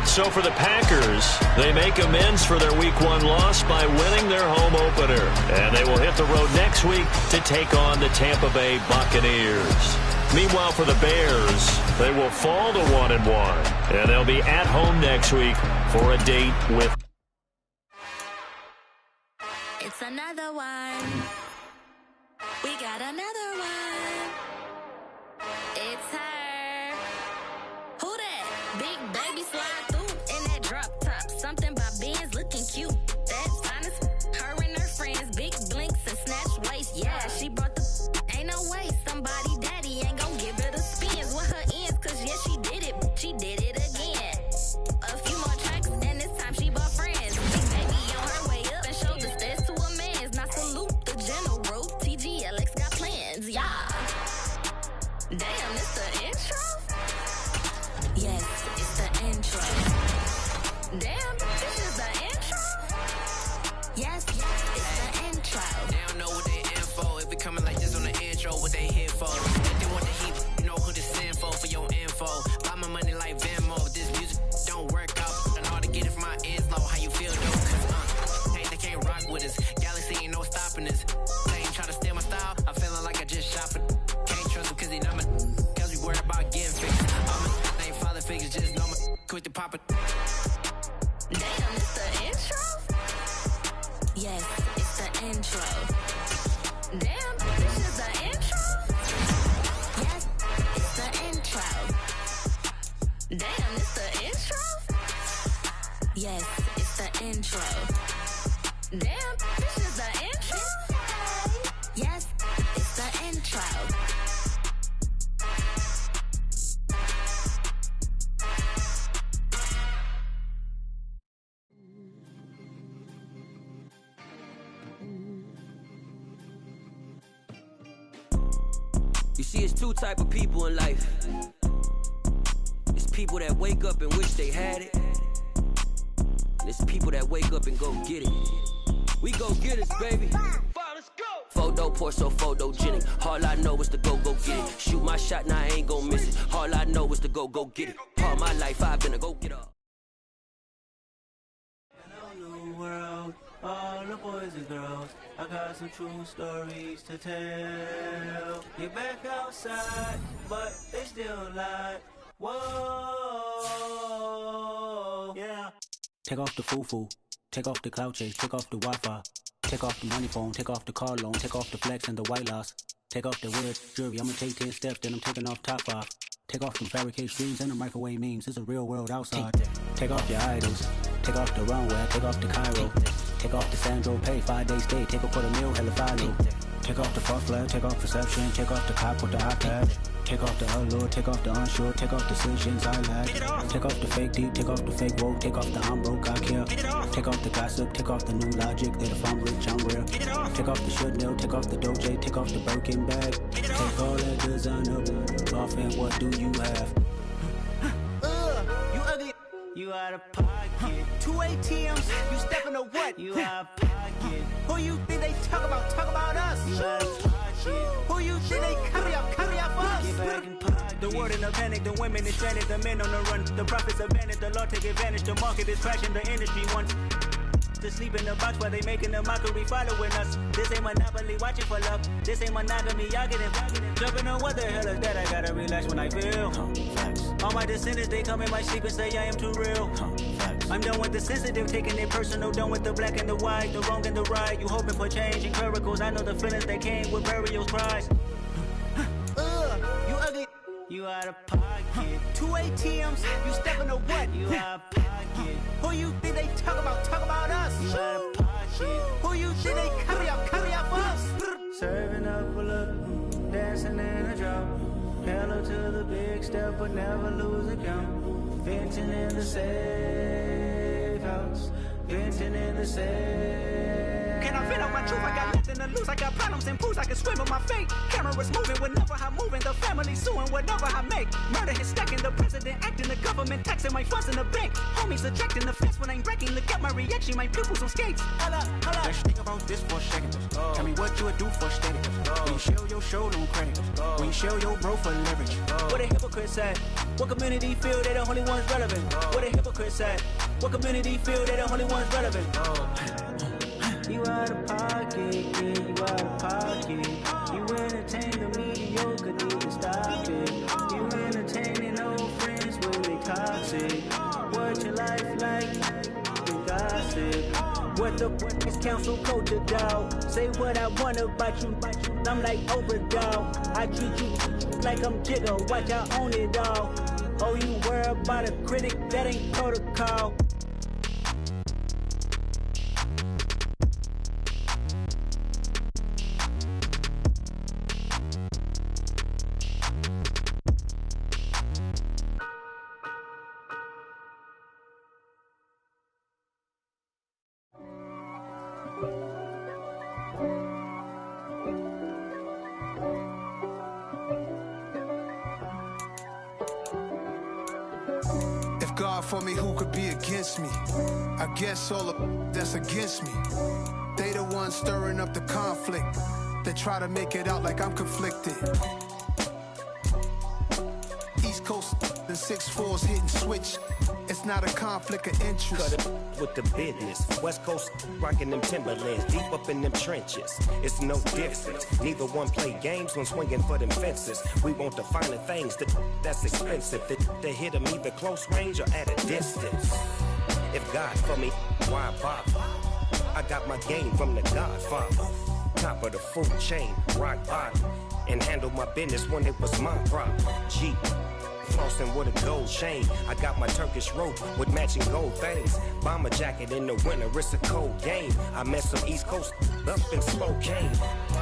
So for the Packers, they make amends for their Week 1 loss by winning their home opener. And they will hit the road next week to take on the Tampa Bay Buccaneers. Meanwhile, for the Bears, they will fall to 1-1. And they'll be at home next week for a date with... It's another one. We got another one. It's her. Who that? Big baby slide through in that drop top. Something about Benz looking cute. That's honest. Her and her friends, big blinks and snatch waist. Yeah, she brought the... Ain't no way somebody daddy ain't gon' give her the spins with her ends. Cause yeah, she did it. She did it again. A few more tracks and this time she bought friends. Big baby on her way up and showed the stairs to a man's. Now salute the general. TGLX got plans, yeah. Damn, it's the intro? Yes, it's the intro. Damn, this is the intro? Yes, it's the intro. They don't know what they info. If we coming like this on the intro, what they here for? If they want the heat, you know who to send for your info. Buy my money like Venmo. This music don't work out. I know how to get it from my ends low. How you feel though? Cause they can't rock with us. Galaxy ain't no stopping us. They ain't try to steal my style. I'm feeling like I just shopping. Can't trust him cause he know me. Cause we worried about getting fixed. They ain't father figures, just know me. Quit the pop it. Damn, it's the intro? Yes, it's the intro. Damn, this is the intro? Yes, it's the intro. Damn, it's the intro? Yes, it's the intro. Damn, this is the intro? Yes, it's the intro. You see, it's two type of people in life. It's people that wake up and wish they had it. And it's people that wake up and go get it. We go get it, baby. Photo pour so photogenic. All I know is to go get it. Shoot my shot, now I ain't gon' miss it. All I know is to go get it. All my life I've been a go getter. World, all the boys and girls, I got some true stories to tell. You're back outside, but they still lie. Whoa, yeah. Take off the foo-foo, take off the cloud chase, take off the Wi-Fi, take off the money phone, take off the car loan, take off the flex and the white loss, take off the weird jewelry, I'ma take 10 steps, then I'm taking off top 5. Take off them fabricated streams and the microwave memes, it's a real world outside. Take off your idols, take off the runway, take off the Cairo, take off the Sandro Pay, 5-day stay, take a $250,000, hella final. Take off the fuck flag, take off perception, take off the cop with the iPad. Take off the allure, take off the unsure, take off decisions I lack. Take off the fake deep, take off the fake woke, take off the I'm broke, I care. Take off the gossip, take off the new logic, that if I'm rich, I'm real. Take off the should know, take off the doje, take off the Birkin bag. Take all that designer off and what do you have? You ugly, you out of pocket. 2 ATMs, you stepping to what? You out of pocket. Who you think they talk about? Talk about us. You out of pocket. Who you think they carry up for us? Get back in pocket. The world in a panic, the women is stranded, the men on the run. The profits abandoned, the law take advantage. The market is crashing, the industry wants to sleep in the box while they making a mockery following us. This ain't Monopoly, watching for love. This ain't monogamy, y'all getting jumping on what the hell is that? I gotta relax when I feel. All my descendants, they come in my sleep and say I am too real. I'm done with the sensitive, taking it personal. Done with the black and the white, the wrong and the right. You hoping for change and miracles. I know the feelings that came with burial cries. You ugly, you out of pocket. 2 ATMs, you stepping to what? You out of pocket. Who you think they talk about? Talk about us. You out of pocket. Who you think they carry up for us? Serving up a look, dancing in a drop. Hello to the big step, but never lose a count. Venting in the safe house. Venting in the safe. Can I vent on my truth? I got nothing to lose. I got problems and pools. I can swim with my fate. Cameras moving whenever I'm moving. The family suing whatever I make. Murder is stacking. The president acting. The government taxing my funds in the bank. Homies ejecting the fence when I'm breaking. Look at my reaction. My pupils on skates. Hold up. Let's think about this for a second. Tell me what you would do for status. When you show your show, don't credit. When you show your bro for leverage. What a hypocrite said. What community feel they the only ones relevant? What a hypocrite said. What community feel they the only ones relevant? You out of pocket, yeah, you out of pocket. You entertain the mediocre, need to stop it. You entertaining old friends when they toxic. What your life like? You gossip. What the is council culture, dog? Say what I want about you. I'm like overdog. I treat you like I'm Jigga. Watch I own it all. Oh, you worry about a critic? That ain't protocol. God for me, who could be against me? I guess all of that's against me. They the ones stirring up the conflict. They try to make it out like I'm conflicted. East Coast and 6'4's hitting switch. It's not a conflict of interest. Cut it with the business. West Coast rocking them Timberlands, deep up in them trenches. It's no difference. Neither one play games when swinging for them fences. We want the finer things that's expensive. They hit them either close range or at a distance. If God for me, why bother? I got my game from the Godfather. Top of the food chain, rock bottom. And handle my business when it was my problem. Jeep. Flossing with a gold chain. I got my Turkish rope with matching gold things. Bomber jacket in the winter, it's a cold game. I met some East Coast up in Spokane.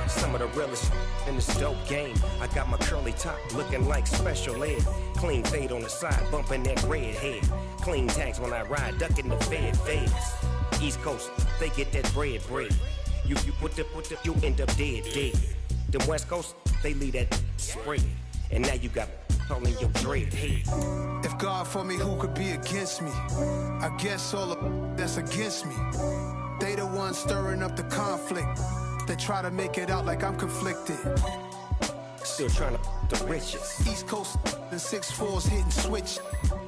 Some of the realest in this dope game. I got my curly top looking like special ed. Clean fade on the side, bumping that red head. Clean tags when I ride, ducking the feds. East Coast, they get that bread. You put the, you end up dead. Them West Coast, they leave that spread. And now you got all in your dread head. If God for me, who could be against me? I guess all of that's against me. They the ones stirring up the conflict. They try to make it out like I'm conflicted. Still trying to the riches. East Coast and 6'4s hitting switch.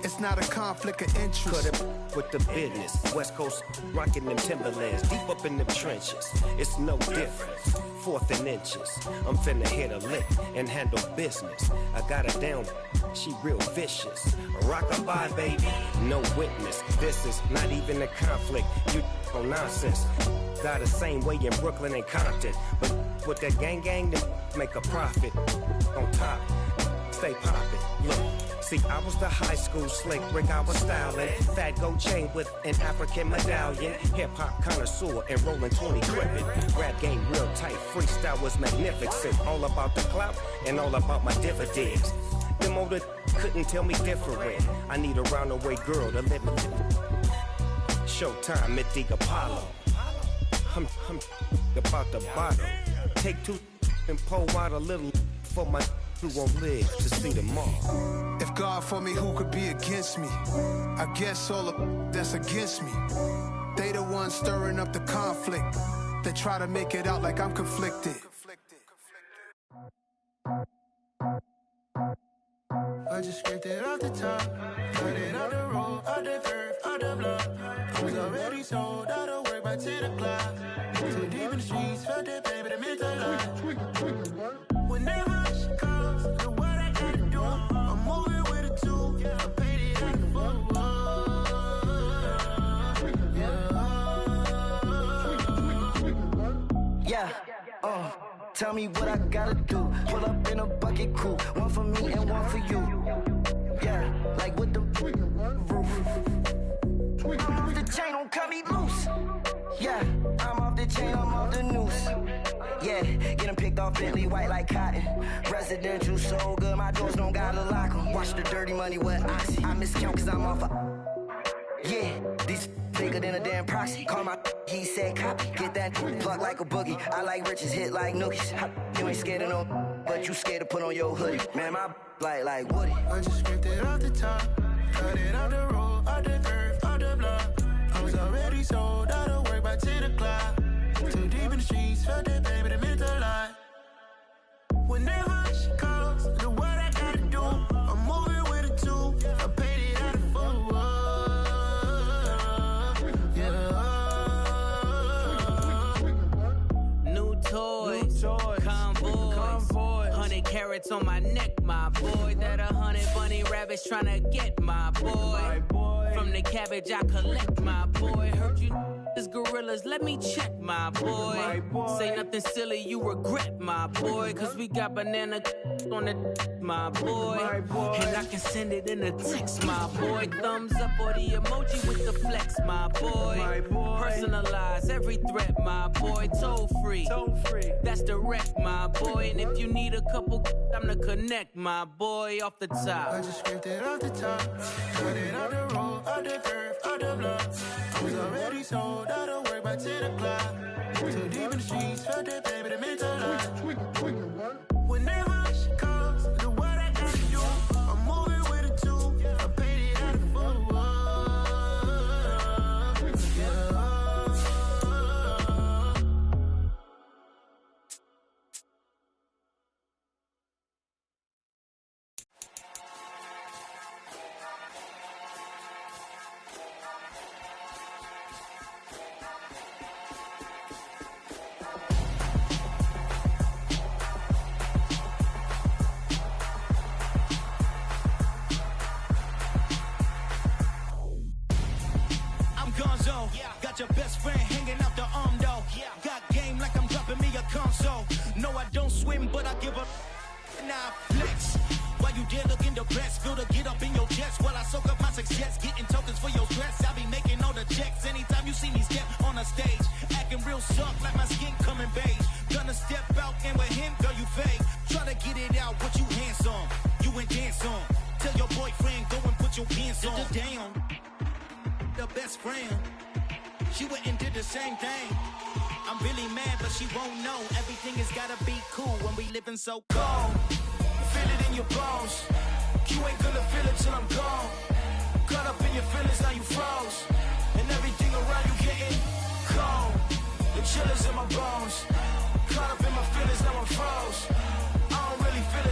It's not a conflict of interest. Cut it with the business. West Coast rocking them Timberlands. Deep up in them trenches. It's no difference. 4th and inches. I'm finna hit a lick and handle business. I got her down. She real vicious. Rock-a-bye, baby. No witness. This is not even a conflict. You on nonsense. Got the same way in Brooklyn and Compton. But with that gang, then make a profit. On top, stay poppin'. Look. See, I was the high school slick Rick, I was styling. Fat gold chain with an African medallion. Hip-hop connoisseur and rolling 20 gripping. Rap game real tight, freestyle was magnificent. All about the clout and all about my dividends. Them older couldn't tell me different. I need a roundaway girl to live in. Showtime at the Apollo. I'm about the bottle. Take 2 and pour out a little for my who won't live to see tomorrow. If God for me, who could be against me? I guess all the that's against me. They the ones stirring up the conflict. They try to make it out like I'm conflicted. I just scraped it off the top, put it on the road, on the curve, on the block. I was already sold out of work by 10 o'clock. Too deep in the streets, felt that baby, the mental lie. Whenever she calls, the what I gotta do, I'm moving with a 2. I paid it out the full. Yeah, tell me what I gotta do. Pull up in a bucket crew, one for me and one for you. Yeah, like with the roof. I'm off the chain, don't cut me loose. Yeah, I'm off the chain, I'm off the noose. Yeah, getting picked off Bentley, white like cotton. Residential so good, my doors don't gotta lock 'em. Watch the dirty money with Oxy. I miscount cause I'm off a... Yeah, these bigger than a damn proxy. Call my he said copy. Get that plug like a boogie. I like riches, hit like nookies. You ain't scared of no, but you scared to put on your hoodie. Man, my like Woody. I just scraped it off the top, cut it on the road, on the curve, on the block. I was already sold out of work by 10 o'clock. Too deep in the streets, felt that baby, the mental lie. Whenever she calls, the what I gotta do, I'm moving with a 2. I paid it out of full. New toys, convoy, 100 carats on my neck, my boy. That 100 bunny rabbits tryna get my boy. From the cabbage I collect, my boy. Heard you is gorillas, let me check, my boy. Say nothing silly, you regret, my boy. Cause we got banana on the my boy. And I can send it in a text, my boy. Thumbs up or the emoji with the flex, my boy. Personalize every threat, my boy. Toll free, that's direct, my boy. And if you need a couple, I'm the connect, my boy. Off the top, I just scraped it off the top, put it on the road, on the curve, on the block. I was already sold out of work by 10 o'clock. Too deep in the streets, felt that baby, the mental lie. Whenever she calls, the what I gotta do, I'm moving with a 2. I paid it out of full. Got your best friend hanging out the arm though. Got game like I'm dropping me a console. No, I don't swim, but I give up. Nah, flex. Why you dare look in the best? Feel to get up in your chest while I soak up my success. Getting tokens for your stress. I be making all the checks. Anytime you see me step on a stage, acting real soft like my skin coming beige. Gonna step out and with him, girl, you fake. Try to get it out, but you handsome. You ain't dance on. Tell your boyfriend, go and put your pants on. Down. The best friend. She went and did the same thing. I'm really mad, but she won't know. Everything has gotta be cool when we living so cold. Feel it in your bones. You ain't gonna feel it till I'm gone. Caught up in your feelings, now you froze. And everything around you getting cold. The chill is in my bones. Caught up in my feelings, now I'm froze. I don't really feel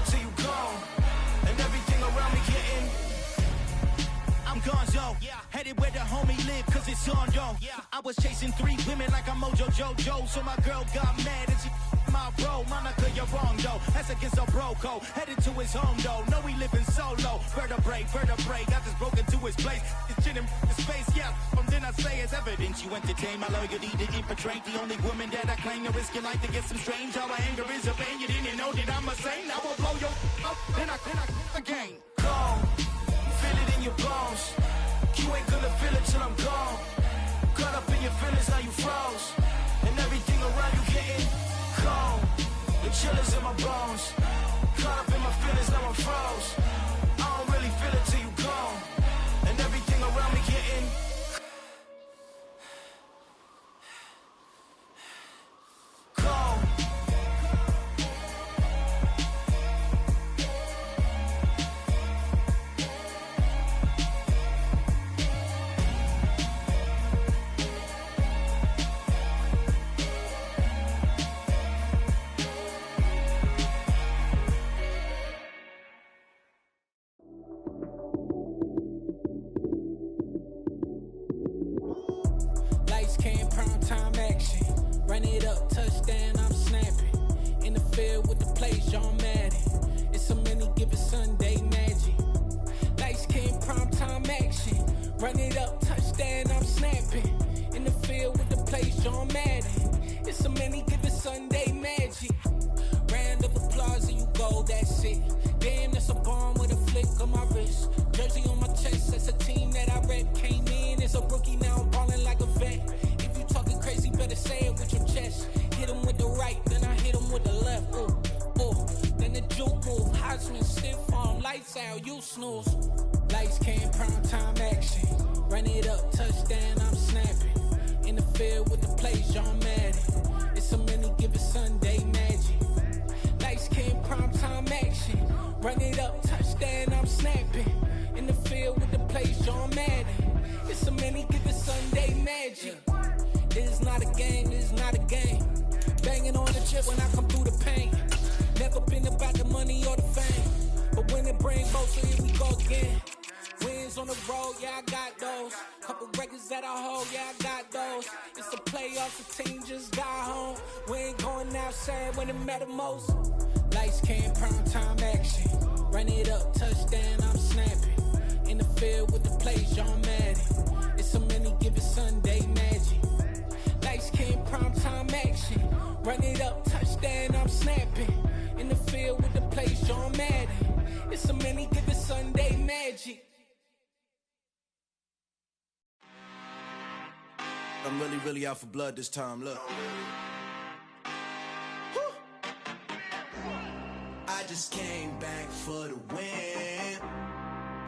Headed where the homie live, cause it's on, yo. I was chasing 3 women like I'm Mojo Jojo. So my girl got mad and she my bro. Monica, you're wrong, though. That's against a bro code. Headed to his home, though. No, he living solo. Vertebrae. Got this broken to his place. His chin in his face, yeah. From then I say it's evidence. You entertain my loyalty to infiltrate. The only woman that I claim to risk your life to get some strange. All my anger is a pain. You didn't know that I'm a saint. I will blow your up. Then I again. Gone. Feel it in your bones. You ain't gonna feel it till I'm gone. Caught up in your feelings, now you froze. And everything around you getting cold. The chillers in my bones. Caught up in my feelings, now I'm froze. I don't really feel it till you gone. And everything around me getting cold. Run it up, touchdown, I'm snapping. In the field with the plays, John Madden. It's a many given Sunday magic. Lights came primetime action. Run it up, touchdown, I'm snapping. In the field with the plays, John Madden. It's a many given Sunday magic. Round of applause and you go, that's it. Damn, that's a bomb with a flick on my wrist. Jersey on my chest, that's a team that I rep. Came in as a rookie, now I'm ballin' like a vet. Talking crazy, better say it with your chest. Hit him with the right, then I hit him with the left. Ooh, ooh. Then the juke move. Heisman, stiff arm, lights out, you snooze. Lights came, prime time action. Run it up, touchdown, I'm snapping. In the field with the plays, John Madden. It's a many given Sunday magic. Lights came, prime time action. Run it up, touchdown, I'm snapping. In the field with the plays, John Madden. It's a many given Sunday magic. This is not a game, this is not a game. Banging on the chip when I come through the pain. Never been about the money or the fame. But when it bring both, so here we go again. Wins on the road, yeah, I got those. Couple records that I hold, yeah, I got those. It's the playoffs, the team just got home. We ain't going outside when it matter most. Lights came, prime time action. Run it up, touchdown, I'm snapping. In the field with the plays, John Madden. It's a many given Sunday magic. Lights came, prime time action. Run it up, touchdown, I'm snapping. In the field with the plays, John Madden. It's a many given Sunday magic. I'm really out for blood this time, look. I just came back for the win.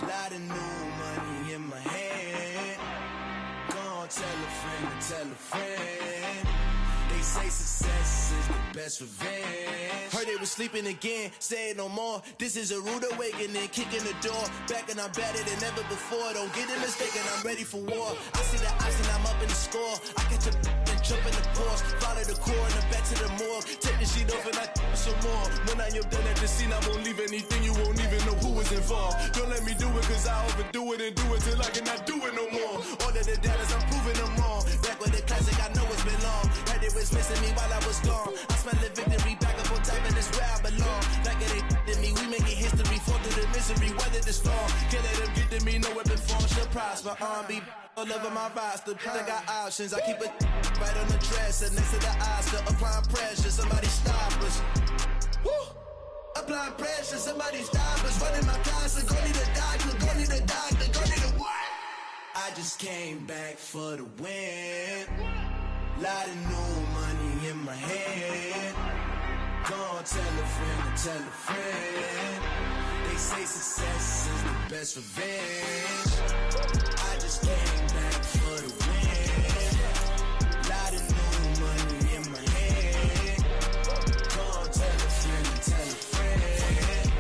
Lot of new money in my hand. Gonna tell a friend to tell a friend. They say success is the best revenge. Heard they was sleeping again, say it no more. This is a rude awakening, kicking the door. Back and I'm better than ever before. Don't get it mistaken, I'm ready for war. I see the option, I'm up in the score. I catch a and jump in the course. Follow the core and the back to the morgue. Take the sheet off and I some more. When I am done at the scene, I won't leave anything. You won't even know who was involved. Don't let me do it, cause I overdo it and do it till I cannot do it no more. All of the doubters, I'm proving them wrong. Back with the classic, I know it's been long. Heard it was missing me while I was gone. I smell the victory back up on top, and it's where I belong. Like it ain't to me, we making history. Fall through the misery, weather the storm. Can't let them get to me, no weapon form shall prosper. R&B all over my roster. I got options, I keep it right on the dresser. Next to the Oscar, applying pressure. Somebody stop us. Woo! Applying pressure, somebody stop us. Running my closet, go need a doctor, go need a doctor, go need a what? I just came back for the win. Lot of new money in my hand. Gonna tell a friend to tell a friend. They say success is the best revenge. I just came back for the win. Lot of new money in my hand. Gonna tell a friend to tell a friend.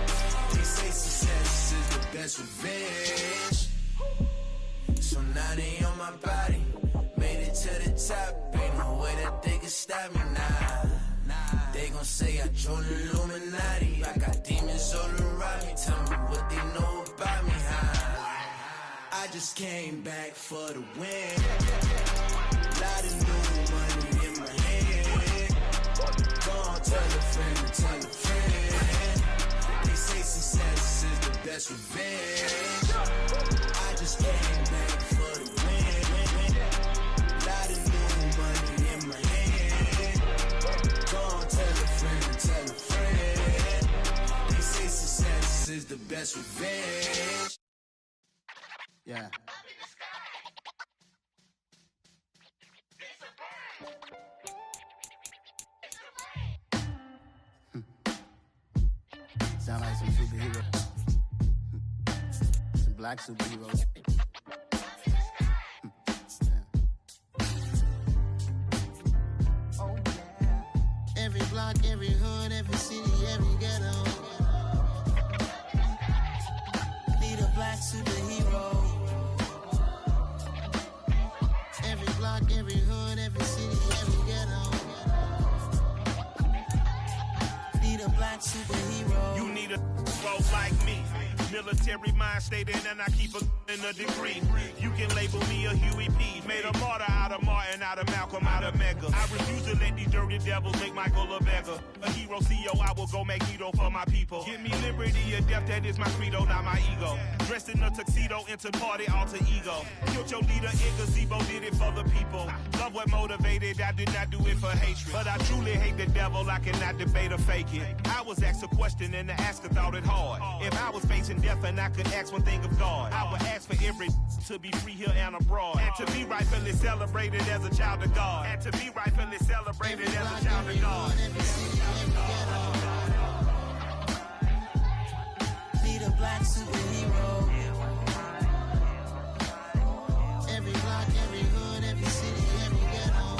They say success is the best revenge. So now they on my body. Made it to the top. Ain't no way that they can stop me now. They gon' say I joined the Illuminati. I got demons all around me. Tell me what they know about me, huh? I I just came back for the win. Lot of new money in my hand. Go on, tell a friend, tell a friend. They say success is the best revenge. I just came back for the win. Lot of new money in my hand. Go on, tell a friend, tell a friend. They say success is the best revenge. Yeah. Sound like some superheroes. Some black superheroes. Oh, yeah. Every block, every hood, every city, every ghetto. Need a black superhero. Every block, every hood, every city, every ghetto. Need a black superhero. You need a role like me. Military mind stated, and I keep in a degree. You can label me a Huey P. Made a martyr out of Martin, out of Malcolm, out of Mega. I refuse to let these dirty devils make Michael a beggar. A hero CEO, I will go Magneto for my people. Give me liberty or death, that is my credo, not my ego. Dressed in a tuxedo, into party, alter ego. Killed your leader in gazebo, did it for the people. Love what motivated, I did not do it for hatred. But I truly hate the devil, I cannot debate or fake it. I was asked a question and the asker thought it hard. If I was facing death and I could ask one thing of God, I would ask for every to be free here and abroad. And to be rightfully celebrated as a child of God. And to be rightfully celebrated as a child of God. Need a black superhero. Every block, every hood, every city, every ghetto.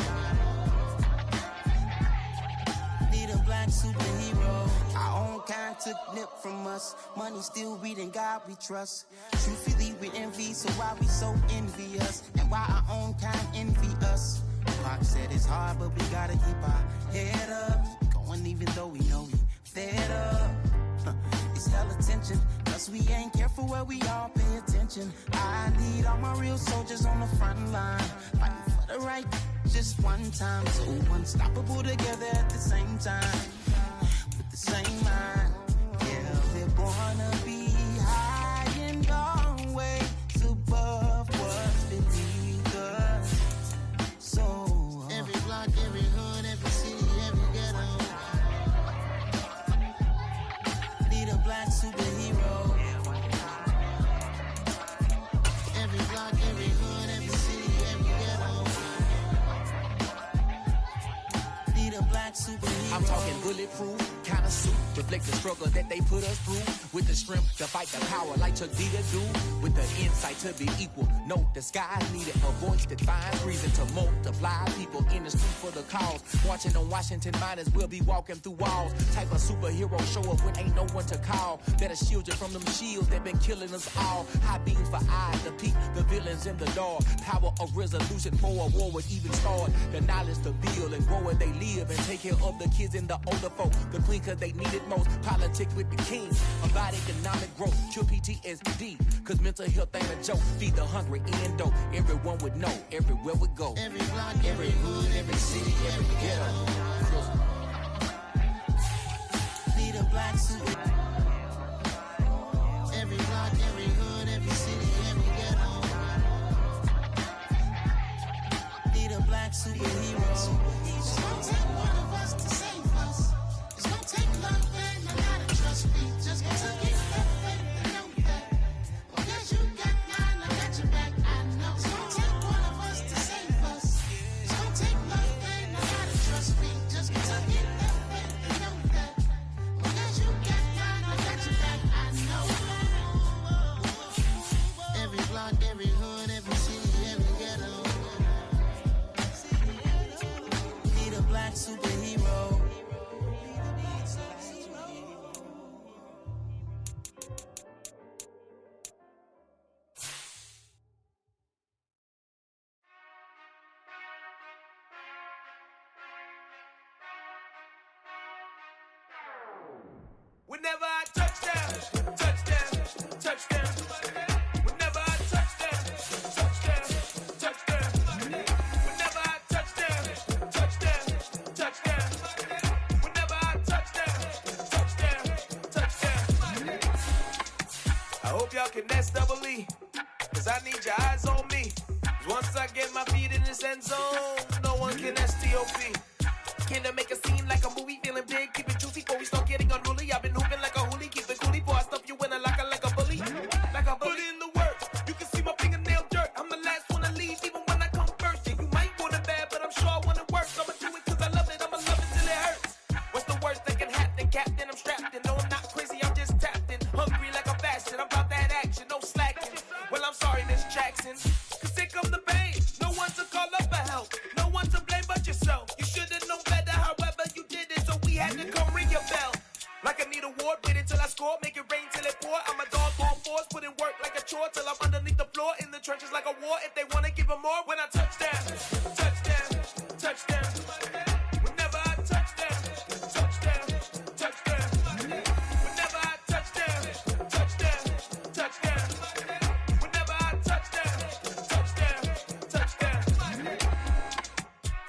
Need a black superhero. Our own kind took nip from us. Money still reading God we trust. Truthfully we envy, so why we so envious? And why our own kind envy us? Pac said it's hard, but we gotta keep our head up. Going even though we know we fed up. It's hella tension, cause we ain't careful where we all pay attention. I need all my real soldiers on the front line, fighting for the right just one time. So unstoppable together at the same time, with the same mind. Yeah, we're gonna be high and always above what's beneath us. So every block, every hood, every city, every ghetto. Need a black superhero. Every block, every hood, every city, every ghetto. Need a black superhero. I'm talking bulletproof kind of suit, reflect the struggle that they put us through. With the strength to fight the power like Chuck D to do. With the insight to be equal. Note the sky needed a voice that finds reason to multiply people in the street for the cause. Watching on Washington miners will be walking through walls. Type of superhero show up when ain't no one to call. That'll shield you from them shields that been killing us all. High beams for eyes to peek the villains in the dark. Power of resolution for a war would even start. The knowledge to build and grow where they live and take care of the kids and the older folk. The clean cause they need it most. Politics with the king. About economic growth. Cure PTSD. Cause mental health ain't a joke. Feed the hungry and dope. Everyone would know. Everywhere we go. Every block, every hood, every city, every ghetto. Need a black super. Every block, every hood, every city, every ghetto. Need a black superhero. It's gonna take one of us to save us. It's gonna take love and a lot of trust. We just gotta get that faith and know that. Because you got mine, I got your back. I know. It's gonna take one of us to save us. It's gonna take love and a lot of trust. We just gotta get that faith and know that. Because you got mine, I got your back. I know. Every block, every hood, every city, every ghetto. Need a black superhero. Whenever I touch down, touch down, touch down. Whenever I touch down, y'all can S-double-E. Cause I need your eyes on me. Cause once I get my feet in this end zone, no one can S-T-O-P. Can I make a scene like a movie, feeling big, keep it juicy before we start getting unruly. I've been hooping like a hoolie, keep it coolie before I stuff you in a locker like a bully. Like a bully. Put in the work, you can see my fingernail dirt. I'm the last one to leave, even when I come first. Yeah, you might want it bad, but I'm sure I want it worse. I'ma do it cause I love it, I'ma love it till it hurts. What's the worst that can happen, Captain? I'm strapped in, no I'm not crazy, I'm just tapped in. Hungry like a bastard, I'm about that action, no slacking. Well, I'm sorry, Miss Jackson, cause here come the pain. No one to call up for help, no one to blame but yourself. You should've known better, however you did it, so we had to come ring your bell. Like I need a ward, wait until I score, make it rain till it pour. I'm a dog on force, put in work like a chore till I'm underneath the floor, in the trenches like a war. If they wanna give them more, when I touch down, touchdown, touchdown. Whenever I touch down, touchdown, touchdown. Whenever I touch down, touchdown, touchdown. Whenever I touch down, touchdown, touchdown.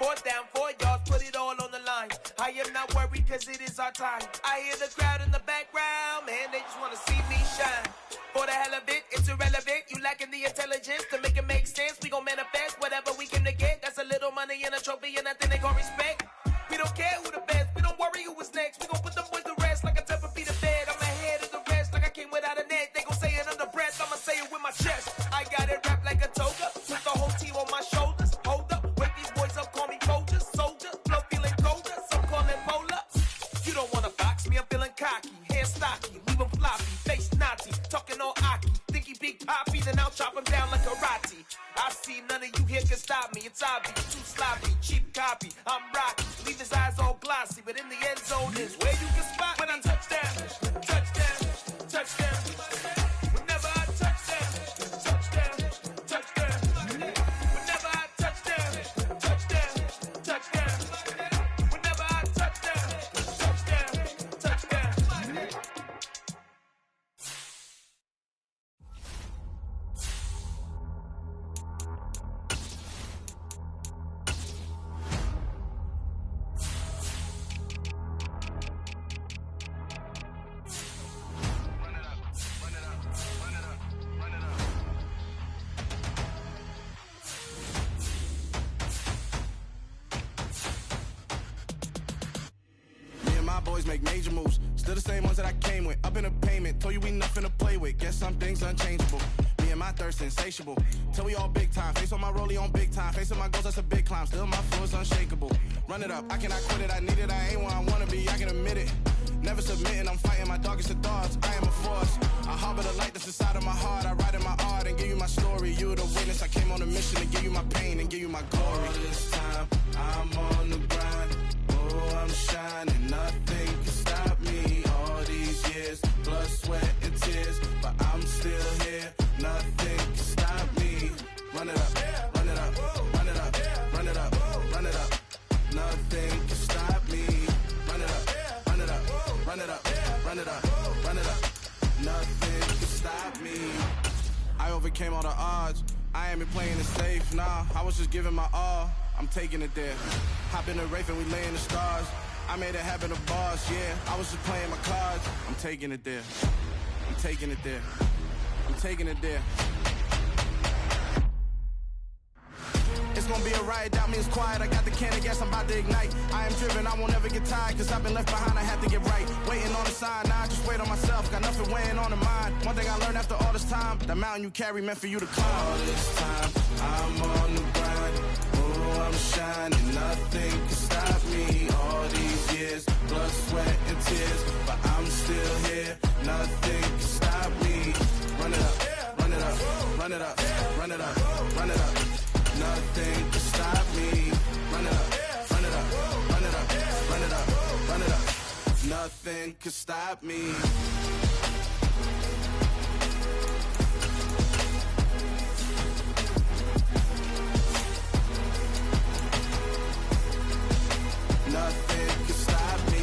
4th down, 4 yards, put it all on the line. I am not worried cause it is our time. I hear the crowd in the background, man, they just wanna see me shine. For the hell of it, it's irrelevant. You lacking the intelligence to make it make sense. We gon' manifest whatever we came to get. That's a little money and a trophy and nothing they gon' respect. We don't care who the best, we don't worry who is next. We gon' put them boys to rest like a temper feet of bed. I'm ahead of the rest like I came without a net. They gon' say it under breath, I'ma say it with my chest. I got it wrapped like a toga, put the whole team on my shoulders. Hold up, wake these boys up, call me Folgers. Soldier, flow feeling colder, some call it polar. You don't wanna box me, I'm feeling cocky. Hair stocky, leave him floppy, face naughty. Talking all aki, think he big poppy, then I'll chop him down like karate. I see none of you here can stop me. It's obvious, too sloppy, cheap copy. I'm rocky, leave his eyes all glossy, but in the end zone is where you can spot when I touchdown, touchdown, touchdown. Whenever I touchdown, touchdown, touchdown. Whenever I touchdown, touchdown, touchdown. Whenever I touchdown, touchdown, touchdown. Boys make major moves, still the same ones that I came with. Up in a payment, told you we nothing to play with. Guess some things unchangeable. Me and my thirst insatiable. Till we all big time. Face on my rollie on big time. Face on my goals, that's a big climb. Still my flow is unshakable. Run it up, I cannot quit it. I need it, I ain't where I wanna be. I can admit it. Never submitting, I'm fighting my darkest of thoughts. I am a force. I harbor the light that's inside of my heart. I write in my art and give you my story. You are the witness. I came on a mission to give you my pain and give you my glory. All this time, I'm on the grind. Oh, I'm shining. Nothing can stop me. All these years, blood, sweat, and tears. But I'm still here. Nothing can stop me. Run it up, run it up, run it up, run it up, run it up. Nothing can stop me. Run it up, run it up, run it up, run it up, run it up. Nothing can stop me. I overcame all the odds. I ain't been playing it safe, nah. I was just giving my all. I'm taking it there. Hop in the Wraith and we lay in the stars. I made it happen to boss, yeah. I was just playing my cards. I'm taking it there. I'm taking it there. I'm taking it there. It's gonna be a riot, doubt me it's quiet. I got the can of gas, I'm about to ignite. I am driven, I won't ever get tired, cause I've been left behind, I have to get right. Waiting on the sign, now I just wait on myself. Got nothing weighing on the mind. One thing I learned after all this time, the mountain you carry meant for you to climb. All this time, I'm on the grind. Oh, I'm shining, nothing can stop me. All these years, blood, sweat, and tears. But I'm still here, nothing can stop me. Run it up, run it up, run it up, run it up, run it up. Nothing can stop me. Run it up, run it up, run it up, run it up, run it up. Nothing can stop me. Nothing can stop me.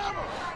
Double.